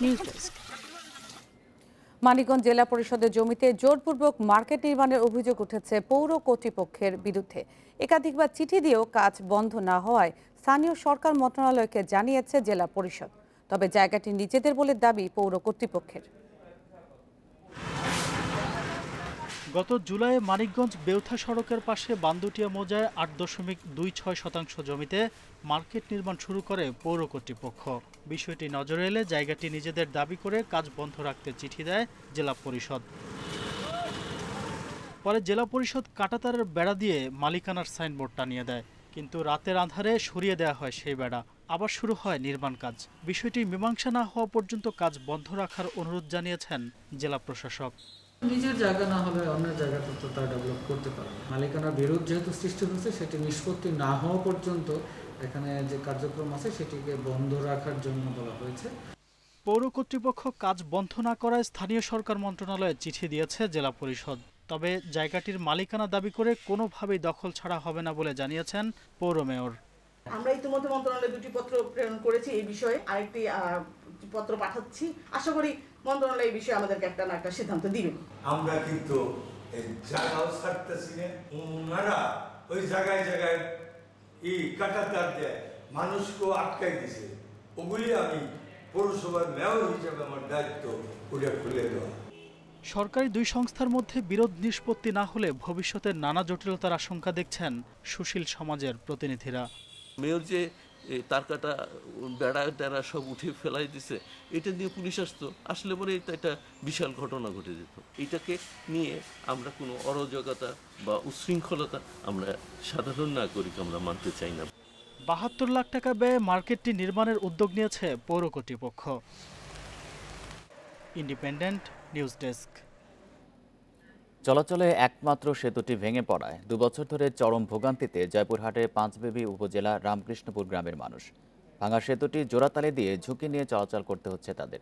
news desk. মানিকগঞ্জ জেলা পরিষদের জমিতে জোরপূর্বক মার্কেট নির্মাণের অভিযোগ উঠেছে পৌর কর্তৃপক্ষের বিরুদ্ধে। একাধিকবার চিঠি দিয়েও কাজ বন্ধ না হওয়ায় স্থানীয় সরকার মন্ত্রণালয়কে জানিয়েছে জেলা পরিষদ। তবে জায়গাটি নিজেদের বলে দাবি পৌর কর্তৃপক্ষের। গত জুলাইয়ে মানিকগঞ্জ বেউথা সড়কের পাশে বান্দুটিয়া মৌজায় ৮.26% জমিতে মার্কেট নির্মাণ শুরু করে পৌর কর্তৃপক্ষ। বিষয়টি নজরে এলে জায়গাটি নিজেদের দাবি করে কাজ বন্ধ রাখতে চিঠি দেয় জেলা পরিষদ। পরে জেলা পরিষদ কাঁটাতারের বেড়া দিয়ে মালিকানার সাইনবোর্ড টানিয়ে দেয়, কিন্তু রাতের আঁধারে সরিয়ে দেওয়া হয় সেই বেড়া। আবার শুরু হয় নির্মাণ কাজ। বিষয়টি মীমাংসা না হওয়া পর্যন্ত কাজ বন্ধ রাখার অনুরোধ জানিয়েছেন জেলা প্রশাসক। নিজের জায়গা না হলে অন্যের জায়গাতে তো তারা ডেভেলপ করতে পারে। মালিকানার বিরোধ যেহেতু সৃষ্টি হয়েছে, সেটি নিষ্পত্তি না হওয়া পর্যন্ত এখানে যে কার্যক্রম আছে সেটিকে বন্ধ রাখার জন্য বলা হয়েছে। পৌর কর্তৃপক্ষ কাজ বন্ধ না করায় স্থানীয় সরকার মন্ত্রণালয়ে চিঠি দিয়েছে জেলা পরিষদ। তবে জায়গাটির মালিকানা দাবি করে কোনোভাবেই দখল ছাড়া হবে না বলে জানিয়েছেন পৌর মেয়র। আমরা ইতিমধ্যে মন্ত্রণালয়ে 2টি পত্র প্রেরণ করেছি এই বিষয়ে, আরেকটি পত্র পাঠাচ্ছি। আশা করি মন্ত্রণালয় এই বিষয়ে আমাদেরকে একটা না একটা সিদ্ধান্ত দিবেন। আমরা কিন্তু জায়গাও ছাড়তেছি না, ওনারা ওই জায়গায় জায়গায় কাটাতার দেয়, মানুষকে আটকাই দিছে। ওগুলি আমি পৌরসভার মেয়র হিসেবে আমার দায়িত্ব ওটা খুলে দেওয়া। সরকারি দুই সংস্থার মধ্যে বিরোধ নিষ্পত্তি না হলে ভবিষ্যতের নানা জটিলতার আশঙ্কা দেখছেন সুশীল সমাজের প্রতিনিধিরা। মেয়র যে তার কাটা বেড়া টেড়া সব উঠে ফেলাই দিছে, এটা নিয়ে পুলিশ আসতো, আসলে পরে এটা বিশাল ঘটনা ঘটে যেত। এটাকে নিয়ে আমরা কোনো অরাজকতা বা উচ্ছৃঙ্খলতা আমরা সাধারণ নাগরিক আমরা মানতে চাই না। ৭২ লাখ টাকা ব্যয়ে মার্কেটটি নির্মাণের উদ্যোগ নিয়েছে পৌর কর্তৃপক্ষ। Independent news desk. চলাচলে একমাত্র সেতুটি ভেঙে পড়ায় 2 বছর ধরে চরম ভোগান্তিতে জয়পুরহাটের পাঁচবেবী উপজেলা রামকৃষ্ণপুর গ্রামের মানুষ। ভাঙা সেতুটি জোড়াতালি দিয়ে ঝুঁকি নিয়ে চলাচল করতে হচ্ছে তাদের।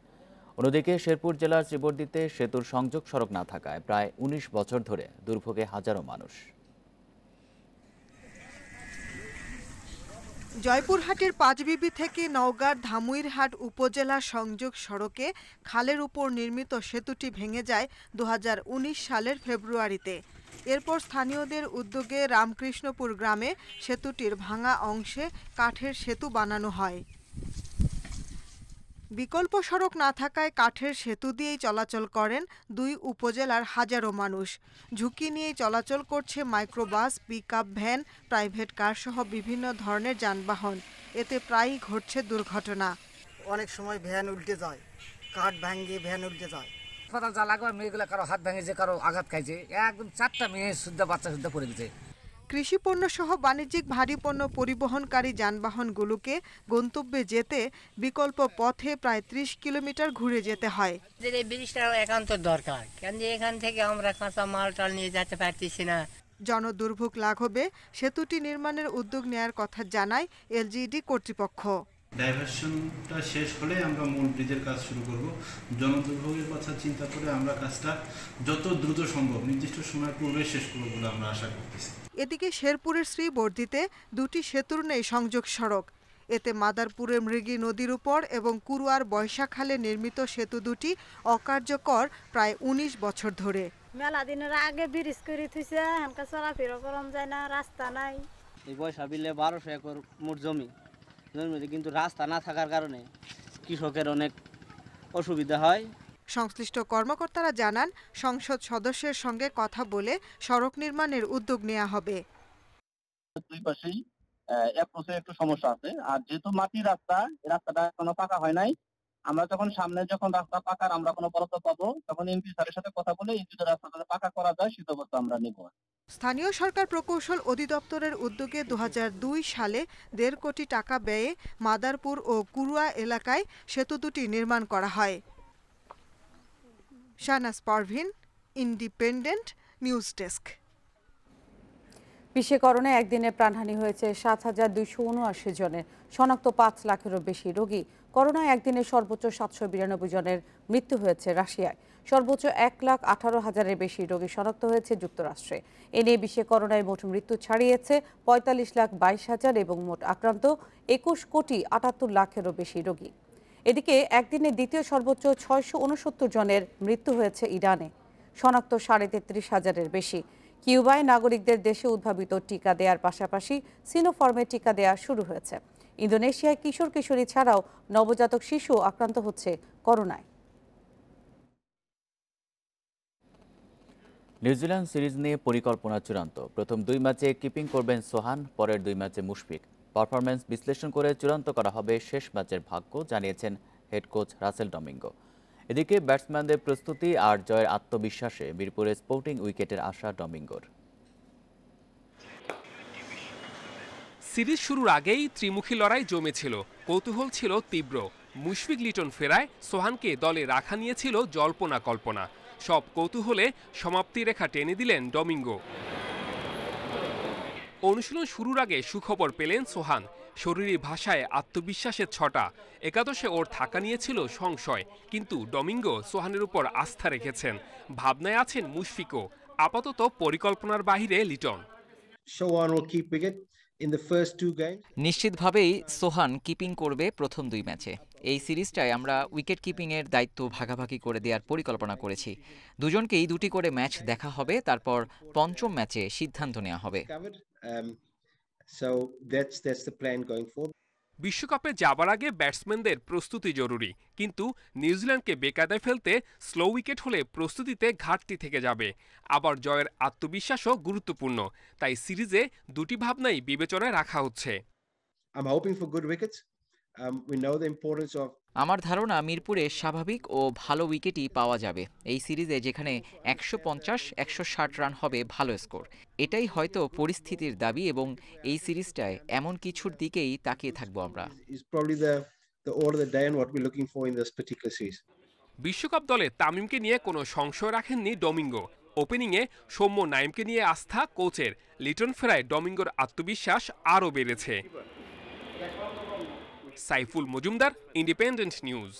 অন্যদিকে শেরপুর জেলার শ্রীবর্দীতে সেতুর সংযোগ সড়ক না থাকায় প্রায় 19 বছর ধরে দুর্ভোগে হাজারো মানুষ। জয়পুরহাটের পাঁচবিবি থেকে নওগাঁর ধামুইরহাট উপজেলা সংযোগ সড়কে খালের উপর নির্মিত সেতুটি ভেঙে যায় 2019 সালের ফেব্রুয়ারিতে। এরপর স্থানীয়দের উদ্যোগে রামকৃষ্ণপুর গ্রামে সেতুটির ভাঙা অংশে কাঠের সেতু বানানো হয়। বিকল্প সড়ক না থাকায় কাঠের সেতু দিয়েই চলাচল করেন দুই উপজেলার হাজারো মানুষ। ঝুঁকি নিয়েই চলাচল করছে microbus, pickup van, private car সহ বিভিন্ন ধরনের যানবাহন। এতে প্রায়ই ঘটছে দুর্ঘটনা। অনেক সময় ভ্যান উল্টে যায়, কাঠ ভাঙে ভ্যান উল্টে যায়। হাসপাতাল যা লাগবে মেয়েগুলো কারো হাত ভেঙেছে, কারো আঘাত খাইছে, একদম 4টা মেয়ে শুদ্ধ বাচ্চা শুদ্ধ পড়ে গেছে। কৃষি পণ্য সহ বাণিজ্যিক ভারী পণ্য পরিবহনকারী যানবাহনগুলোকে গন্তব্যে যেতে বিকল্প পথে প্রায় 30 কিলোমিটার ঘুরে যেতে হয়। এই ব্রিজটা একান্ত দরকার, কেন যে এখান থেকে আমরা কাঁচা মালটাল নিয়ে যেতে পারতেছি না। জনদুর্ভোগ লাঘবে সেতুটি নির্মাণের উদ্যোগ নেয়ার কথা জানায় এলজিইডি কর্তৃপক্ষ। ডাইভারশনটা শেষ হলে আমরা মূল ব্রিজের কাজ শুরু করব। জনদুর্ভোগের কথা চিন্তা করে আমরা কাজটা যত দ্রুত সম্ভব নির্দিষ্ট সময়ের পূর্বে শেষ করব বলে আমরা আশা করতেছি। এদিকে শেরপুরের শ্রীবর্দীতে দুটি সেতুর নেই সংযোগ সড়ক। এতে মাদারপুরের মৃগী নদীর উপর এবং কুরুয়ার বৈশাখালে নির্মিত সেতু দুটি অকার্যকর প্রায় 19 বছর ধরে। মেলা দিনের আগে ব্রিজ করে থুইছে, হালকা চলাফেরা করা যায় না, রাস্তা নাই। এই বৈশাবিলে 1200 একর মোট জমি, কিন্তু রাস্তা না থাকার কারণে কৃষকের অনেক অসুবিধা হয়। সংশ্লিষ্ট কর্মকর্তারা জানান, সংসদ সদস্যের সঙ্গে কথা বলে সড়ক নির্মাণের উদ্যোগ নেওয়া হবে। দুই পাশেই অ্যাপ্রোচে একটু সমস্যা আছে, আর যেহেতু মাটির রাস্তাটা এখনো পাকা হয় নাই, আমরা যখন সামনে যখন রাস্তা পাকার আমরা কোনো বরাদ্দ পাবো তখন এমপি স্যারের সাথে কথা বলে এই দুটো রাস্তাটা পাকা করা যায় সে ব্যবস্থা আমরা নেব। স্থানীয় সরকার প্রকৌশল অধিদপ্তরের উদ্যোগে 2002 সালে 1.5 কোটি টাকা ব্যয়ে মাদারপুর ও কুরুয়া এলাকায় সেতু দুটি নির্মাণ করা হয়। Shahnaz Parvin, independent news desk. বিশ্বে করোনায় একদিনে প্রাণহানি হয়েছে 7,279 জনের, শনাক্ত 5 লাখেরও বেশি রোগী। করোনায় একদিনে সর্বোচ্চ 792 জনের মৃত্যু হয়েছে রাশিয়ায়। সর্বোচ্চ 1,18,000-এর বেশি রোগী শনাক্ত হয়েছে যুক্তরাষ্ট্রে। এ নিয়ে বিশ্বে করোনায় মোট মৃত্যু ছাড়িয়েছে 45,22,000 এবং মোট আক্রান্ত 21,78,00,000-এরও বেশি রোগী। এদিকে একদিনে দ্বিতীয় সর্বোচ্চ 669 জনের মৃত্যু হয়েছে ইরানে, শনাক্ত 33,500-এর বেশি। কিউবায় নাগরিকদের দেশে উদ্ভাবিত টিকা দেওয়ার পাশাপাশি সিনোফার্মের টিকা দেওয়া শুরু হয়েছে। ইন্দোনেশিয়ায় কিশোর কিশোরী ছাড়াও নবজাতক শিশু আক্রান্ত হচ্ছে করোনায়। নিউজিল্যান্ড সিরিজ নিয়ে পরিকল্পনা চূড়ান্ত। প্রথম 2 ম্যাচে কিপিং করবেন সোহান, পরের 2 ম্যাচে মুশফিক। পারফরম্যান্স বিশ্লেষণ করে চূড়ান্ত করা হবে শেষ ম্যাচের ভাগ্য, জানিয়েছেন হেড কোচ রাসেল ডমিঙ্গো। এদিকে ব্যাটসম্যানদের প্রস্তুতি আর জয়ের আত্মবিশ্বাসে মিরপুরে স্পোর্টিং উইকেটের আশা ডমিঙ্গোর। সিরিজ শুরুর আগেই ত্রিমুখী লড়াই জমেছিল, কৌতূহল ছিল তীব্র। মুশফিক লিটন ফেরায় সোহানকে দলে রাখা নিয়েছিল জল্পনা কল্পনা। সব কৌতূহলে সমাপ্তি রেখা টেনে দিলেন ডমিঙ্গো। অনুশীলন শুরুর আগে সুখবর পেলেন সোহান। শরীরী ভাষায় আত্মবিশ্বাসের ছটা। একাদশে ওর থাকা নিয়েছিল সংশয়, কিন্তু ডমিঙ্গো সোহানের উপর আস্থা রেখেছেন। ভাবনায় আছেন মুশফিকও। আপাতত পরিকল্পনার বাহিরে লিটন। নিশ্চিতভাবেই সোহান কিপিং করবে প্রথম 2 ম্যাচে। এই সিরিজটায় আমরা উইকেট কিপিংয়ের দায়িত্ব ভাগাভাগি করে দেওয়ার পরিকল্পনা করেছি। দুজনকেই 2টি করে ম্যাচ দেখা হবে, তারপর পঞ্চম ম্যাচে সিদ্ধান্ত নেওয়া হবে। বিশ্বকাপে যাবার আগে ব্যাটসম্যানদের প্রস্তুতি জরুরি, কিন্তু নিউজিল্যান্ডকে বেকায়দায় ফেলতে স্লো উইকেট হলে প্রস্তুতিতে ঘাটতি থেকে যাবে। আবার জয়ের আত্মবিশ্বাসও গুরুত্বপূর্ণ, তাই সিরিজে 2টি ভাবনাই বিবেচনায় রাখা হচ্ছে। আমার ধারণা মিরপুরে স্বাভাবিক ও ভালো উইকেটই পাওয়া যাবে। এই সিরিজে যেখানে 150-160 রান হবে ভালো স্কোর, এটাই হয়তো পরিস্থিতির দাবি এবং এই সিরিজটায় এমন কিছুর দিকেই তাকিয়ে থাকবো আমরা। বিশ্বকাপ দলে তামিমকে নিয়ে কোনো সংশয় রাখেননি ডমিঙ্গো। ওপেনিংয়ে সৌম্য নাইমকে নিয়ে আস্থা কোচের। লিটন ফেরায় ডমিঙ্গোর আত্মবিশ্বাস আরও বেড়েছে। Saiful Majumdar, independent news.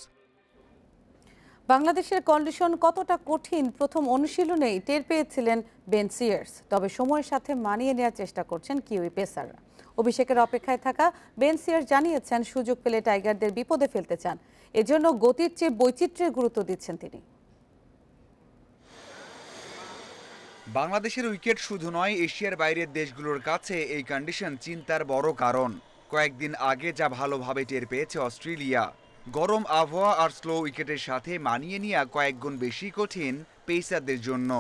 বাংলাদেশের কন্ডিশন কতটা কঠিন প্রথম অনুশীলনেই টের পেয়েছিলেন বেন সিয়ার্স, তবে সময়ের সাথে মানিয়ে নেওয়ার চেষ্টা করছেন কিউই পেসাররা। অভিষেকের অপেক্ষায় থাকা বেন সিয়ার্স জানিয়েছেন সুযোগ পেলে টাইগারদের বিপদে ফেলতে চান, এজন্য গতির চেয়ে বৈচিত্র্যের গুরুত্ব দিচ্ছেন তিনি। বাংলাদেশের উইকেট শুধু নয়, এশিয়ার বাইরের দেশগুলোর কাছে এই কন্ডিশন চিন্তার বড় কারণ। কয়েকদিন আগে যা ভালোভাবে টের পেয়েছে অস্ট্রেলিয়া, গরম আবহাওয়া আর স্লো উইকেটের সাথে মানিয়ে নেওয়া কয়েক গুণ বেশি কঠিন পেসারদের জন্য।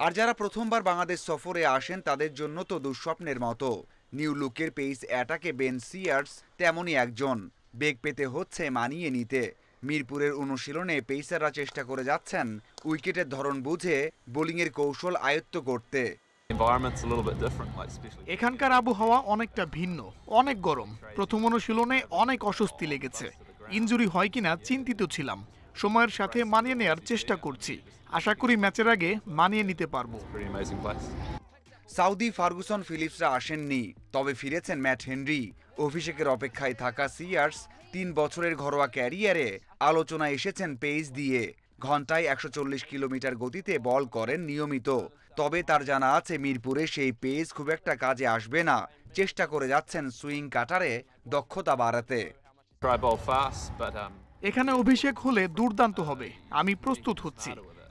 আর যারা প্রথমবার বাংলাদেশ সফরে আসেন তাদের জন্য তো দুঃস্বপ্নের মতো। নিউ লুকের পেস অ্যাটাকে বেন সিয়ার্স তেমনই একজন। বেগ পেতে হচ্ছে মানিয়ে নিতে। মিরপুরের অনুশীলনে পেসাররা চেষ্টা করে যাচ্ছেন উইকেটের ধরন বুঝে বোলিংয়ের কৌশল আয়ত্ত করতে। এখানকার আবহাওয়া অনেকটা ভিন্ন, অনেক গরম। প্রথম অনুশীলনে অনেক অস্বস্তি লেগেছে। ইনজুরি হয় কিনা চিন্তিত ছিলাম। সময়ের সাথে মানিয়ে নেওয়ার চেষ্টা করছি। আশা করি ম্যাচের আগে মানিয়ে নিতে পারবো। সাউদি ফার্গুসন ফিলিপসরা আসেননি, তবে ফিরেছেন ম্যাট হেনরি। অভিষেকের অপেক্ষায় থাকা সিয়ার্স 3 বছরের ঘরোয়া ক্যারিয়ারে আলোচনায় এসেছেন পেস দিয়ে। ঘন্টায় 140 কিলোমিটার গতিতে বল করেন নিয়মিত। তবে তার জানা আছে মিরপুরে সেই পেস খুব একটা কাজে আসবে না। চেষ্টা করে যাচ্ছেন সুইং কাটারে দক্ষতা বাড়াতে। এখানে অভিষেক হলে দুর্দান্ত হবে। আমি প্রস্তুত হচ্ছি,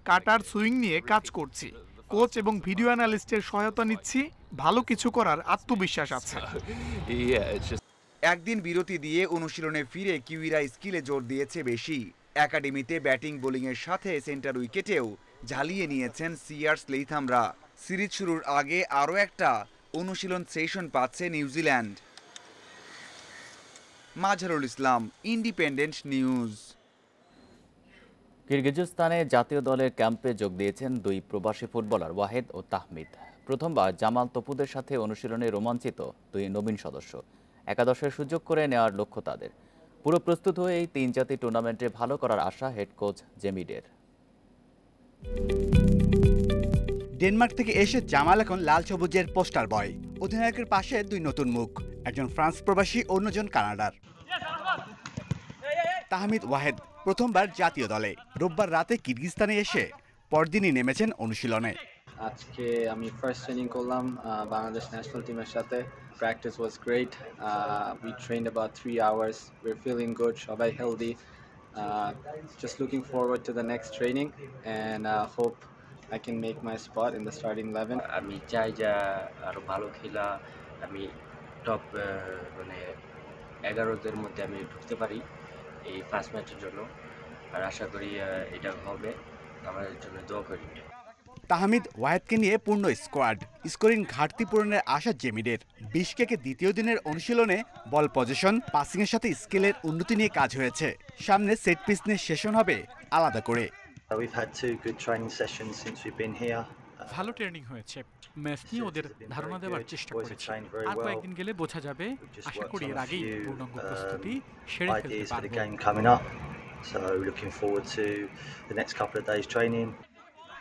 কাটার সুইং নিয়ে কাজ করছি। কোচ এবং ভিডিও অ্যানালিস্টের সহায়তা নিচ্ছি। ভালো কিছু করার আত্মবিশ্বাস আছে। একদিন বিরতি দিয়ে অনুশীলনে ফিরে কিউইরা স্কিলে জোর দিয়েছে বেশি। একাডেমিতে ব্যাটিং বোলিংয়ের সাথে সেন্টার উইকেটেও ঝালিয়ে নিয়েছেন সিয়ার্স লেইথামরা। সিরিজ শুরুর আগে আরও একটা অনুশীলন সেশন পাচ্ছে New Zealand. Mazharul Islam, independent news. কিরগিজস্তানে জাতীয় দলের ক্যাম্পে যোগ দিয়েছেন 2 প্রবাসী ফুটবলার ওয়াহেদ ও তাহমিদ। প্রথমবার জামাল তপুদের সাথে অনুশীলনে রোমাঞ্চিত 2 নবীন সদস্য। একাদশের সুযোগ করে নেওয়ার লক্ষ্য তাদের। পুরো প্রস্তুত হয়ে এই 3 জাতি টুর্নামেন্টে ভালো করার আশা হেড কোচ জেমিডের। ডেনমার্ক থেকে এসে জামাল এখন লাল সবুজের পোস্টার বয়। অধিনায়কের পাশে 2 নতুন মুখ, একজন ফ্রান্স প্রবাসী, অন্যজন কানাডার। তাহমিদ ওয়াহেদ প্রথমবার জাতীয় দলে। রোববার রাতে কিরগিজস্তানে এসে পরদিনই নেমেছেন অনুশীলনে। আজকে আমি ফার্স্ট ট্রেনিং করলাম বাংলাদেশ ন্যাশনাল টিমের সাথে। Practice was great. We trained about 3 hours. We are feeling good, সবাই healthy. Just looking forward to the next training and hope I can make my spot in the starting 11. আমি চাই যে আরো ভালো খেলা, আমি টপ মানে 11দের মধ্যে আমি ঢুকতে পারি এই ফার্স্ট ম্যাচের জন্য। আর আশা করি এটা হবে, আমাদের জন্য দোয়া করি। তাহমিদ ওয়াহেদকে নিয়ে পূর্ণ স্কোয়াড। স্কোরিং ঘাটতি পূরণের আশা জেমিডের। বিশকেকে দ্বিতীয় দিনের অনুশীলনে বল পজিশন, পাসিংয়ের সাথে স্কিলের উন্নতি নিয়ে কাজ হয়েছে। সামনে সেট পিস নিয়ে সেশন হবে আলাদা করে। We've had 2 good training sessions since we've been here. ভালো ট্রেনিং হয়েছে। ম্যাচ নিয়ে ওদের ধারণা দেওয়ার চেষ্টা করেছি। আর কয়েকদিন গেলে বোঝা যাবে। আশা করি এর আগেই পূর্ণাঙ্গ প্রস্তুতি সেরে ফেলতে পারব। So looking forward to the next couple of days training.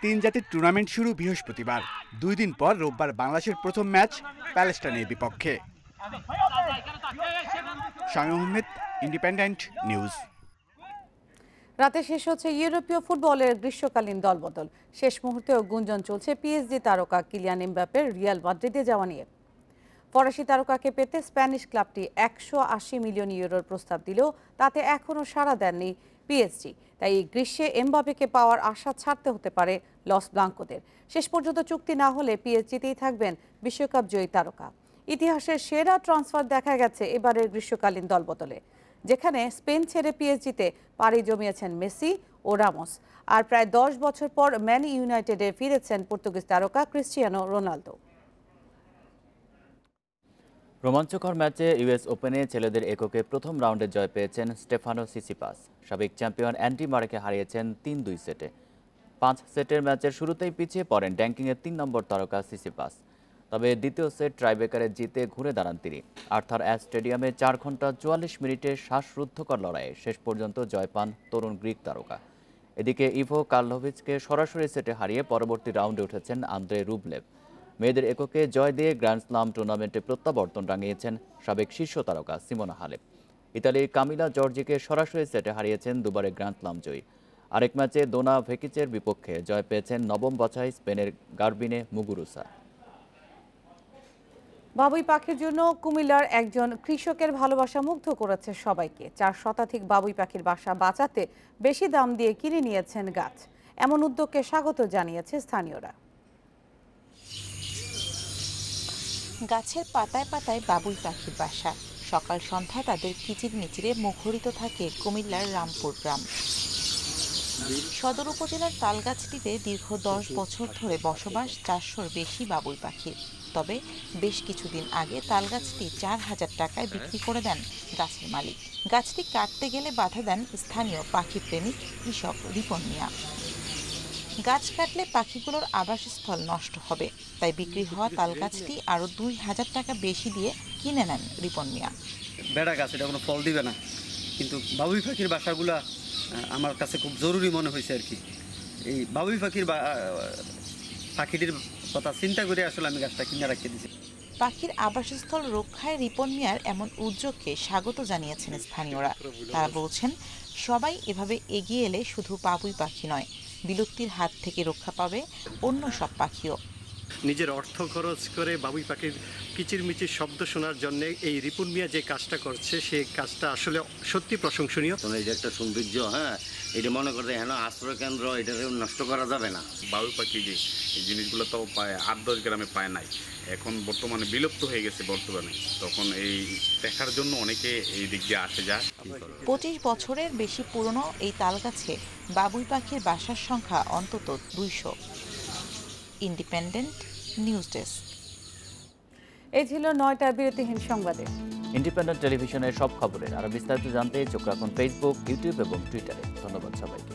3 জাতির টুর্নামেন্ট শুরু বৃহস্পতিবার। 2 দিন পর রোববার বাংলাদেশের প্রথম ম্যাচ প্যালেস্টাইনের বিপক্ষে। Shamim Ahmed, independent news. রাতে শেষ হচ্ছে ইউরোপীয় ফুটবলের গ্রীষ্মকালীন দলবদল। শেষ মুহূর্তেও গুঞ্জন চলছে পিএসজি তারকা কিলিয়ান এমবাপ্পের রিয়াল মাদ্রিদে যাওয়া নিয়ে। ফরাসি তারকাকে পেতে স্প্যানিশ ক্লাবটি 180 মিলিয়ন ইউরোর প্রস্তাব দিলেও তাতে এখনও সাড়া দেননি পিএসজি। তাই এই গ্রীষ্মে এমবাপ্পেকে পাওয়ার আশা ছাড়তে হতে পারে লস ব্লাঙ্কোদের। শেষ পর্যন্ত চুক্তি না হলে পিএসজিতেই থাকবেন বিশ্বকাপ জয়ী তারকা। ইতিহাসের সেরা ট্রান্সফার দেখা গেছে এবারের গ্রীষ্মকালীন দলবদলে, যেখানে স্পেন ছেড়ে পিএসজিতে পাড়ি জমিয়েছেন মেসি ও রামোস। আর প্রায় 10 বছর পর ম্যান ইউনাইটেডে ফিরেছেন পর্তুগিজ তারকা ক্রিস্টিয়ানো রোনালদো। রোমাঞ্চকর ম্যাচে ইউএস ওপেনে ছেলেদের এককে প্রথম রাউন্ডে জয় পেয়েছেন স্টেফানো সিসিপাস। সাবেক চ্যাম্পিয়ন অ্যান্ডি মারেকে হারিয়েছেন 3-2 সেটে। 5 সেটের ম্যাচের শুরুতেই পিছিয়ে পড়েন র্যাঙ্কিংয়ের 3 নম্বর তারকা সিসিপাস। তবে দ্বিতীয় সেট ট্রাইব্রেকারে জিতে ঘুরে দাঁড়ান তিনি। আর্থার অ্যাশ স্টেডিয়ামে 4 ঘন্টা 44 মিনিটে শ্বাসরুদ্ধকর লড়াইয়ে শেষ পর্যন্ত জয় পান তরুণ গ্রিক তারকা। এদিকে ইভো কার্লোভিচকে সরাসরি সেটে হারিয়ে পরবর্তী রাউন্ডে উঠেছেন আন্দ্রে রুবলেভ। মেয়েদের এককে জয় দিয়ে গ্র্যান্ড স্লাম টুর্নামেন্টে প্রত্যাবর্তন রাঙিয়েছেন সাবেক শীর্ষ তারকা সিমোনা হালেপ। ইতালির কামিলা জর্জিকে সরাসরি সেটে হারিয়েছেন দুবারের গ্র্যান্ড স্লাম জয়ী। আরেক ম্যাচে দোনা ভেকিচের বিপক্ষে জয় পেয়েছেন নবম বাছাই স্পেনের গার্বিনে মুগুরুসা। বাবুই পাখির জন্য কুমিল্লার একজন কৃষকের ভালোবাসা মুগ্ধ করেছে সবাইকে। 4 শতাধিক বাবুই পাখির বাসা বাঁচাতে বেশি দাম দিয়ে কিনে নিয়েছেন গাছ। এমন উদ্যোগকে স্বাগত জানিয়েছে স্থানীয়রা। গাছের পাতায় পাতায় বাবুই পাখির বাসা। সকাল সন্ধ্যা তাদের কিচিরমিচিরে মুখরিত থাকে কুমিল্লার রামপুর গ্রাম। সদর উপজেলার তালগাছটিতে দীর্ঘ 10 বছর ধরে বসবাস 400-র বেশি বাবুই পাখির। তবে বেশ কিছুদিন আগে তালগাছটি 4000 টাকায় বিক্রি করে দেন গাছের মালিক। গাছটি কাটতে গেলে বাধা দেন স্থানীয় পাখি প্রেমিক কৃষক রিপন মিয়া। গাছ কাটলে পাখিগুলোর আবাসস্থল নষ্ট হবে, তাই বিক্রি হওয়া তালগাছটি আরও 2000 টাকা বেশি দিয়ে কিনে নেন রিপন মিয়া। বেড়া গাছ এটা কোনো ফল দিবে না, কিন্তু বাবুই পাখির বাসাগুলা আমার কাছে খুব জরুরি মনে হয়েছে আর কি। এই বাবুই পাখিটির কথা চিন্তা করে আসলে আমি গাছটা কিনে রাখিয়ে দিয়েছি। পাখির আবাসস্থল রক্ষায় রিপন মিয়ার এমন উদ্যোগকে স্বাগত জানিয়েছেন স্থানীয়রা। তারা বলছেন, সবাই এভাবে এগিয়ে এলে শুধু বাবুই পাখি নয়, বিলুপ্তির হাত থেকে রক্ষা পাবে অন্য সব পাখিও। নিজের অর্থ খরচ করে বাবুই পাখির কিচিরমিচির শব্দ শোনার জন্য এই রিপুন মিয়া যে কাজটা করছে, সেই কাজটা আসলে সত্যি প্রশংসনীয়। এই যে একটা সৌন্দর্য, এটা মনে করতে আশ্রয় কেন্দ্র, এটা নষ্ট করা যাবে না। বাবুই পাখি যে এই জিনিসগুলো তো 8-10 গ্রামে পায় নাই, এখন বর্তমানে বিলুপ্ত হয়ে গেছে বর্তমানে। তখন এই দেখার জন্য অনেকে এই দিক দিয়ে আসে যায়। 25 বছরের বেশি পুরনো এই তালগাছে বাবুই পাখির বাসার সংখ্যা অন্তত 200। Independent news desk. এই ছিল 9টার বিরতিহীন সংবাদে। ইন্ডিপেন্ডেন্ট টেলিভিশনের সব খবরের আরো বিস্তারিত জানতে চোখ রাখুন ফেসবুক, ইউটিউব এবং টুইটারে। ধন্যবাদ সবাইকে।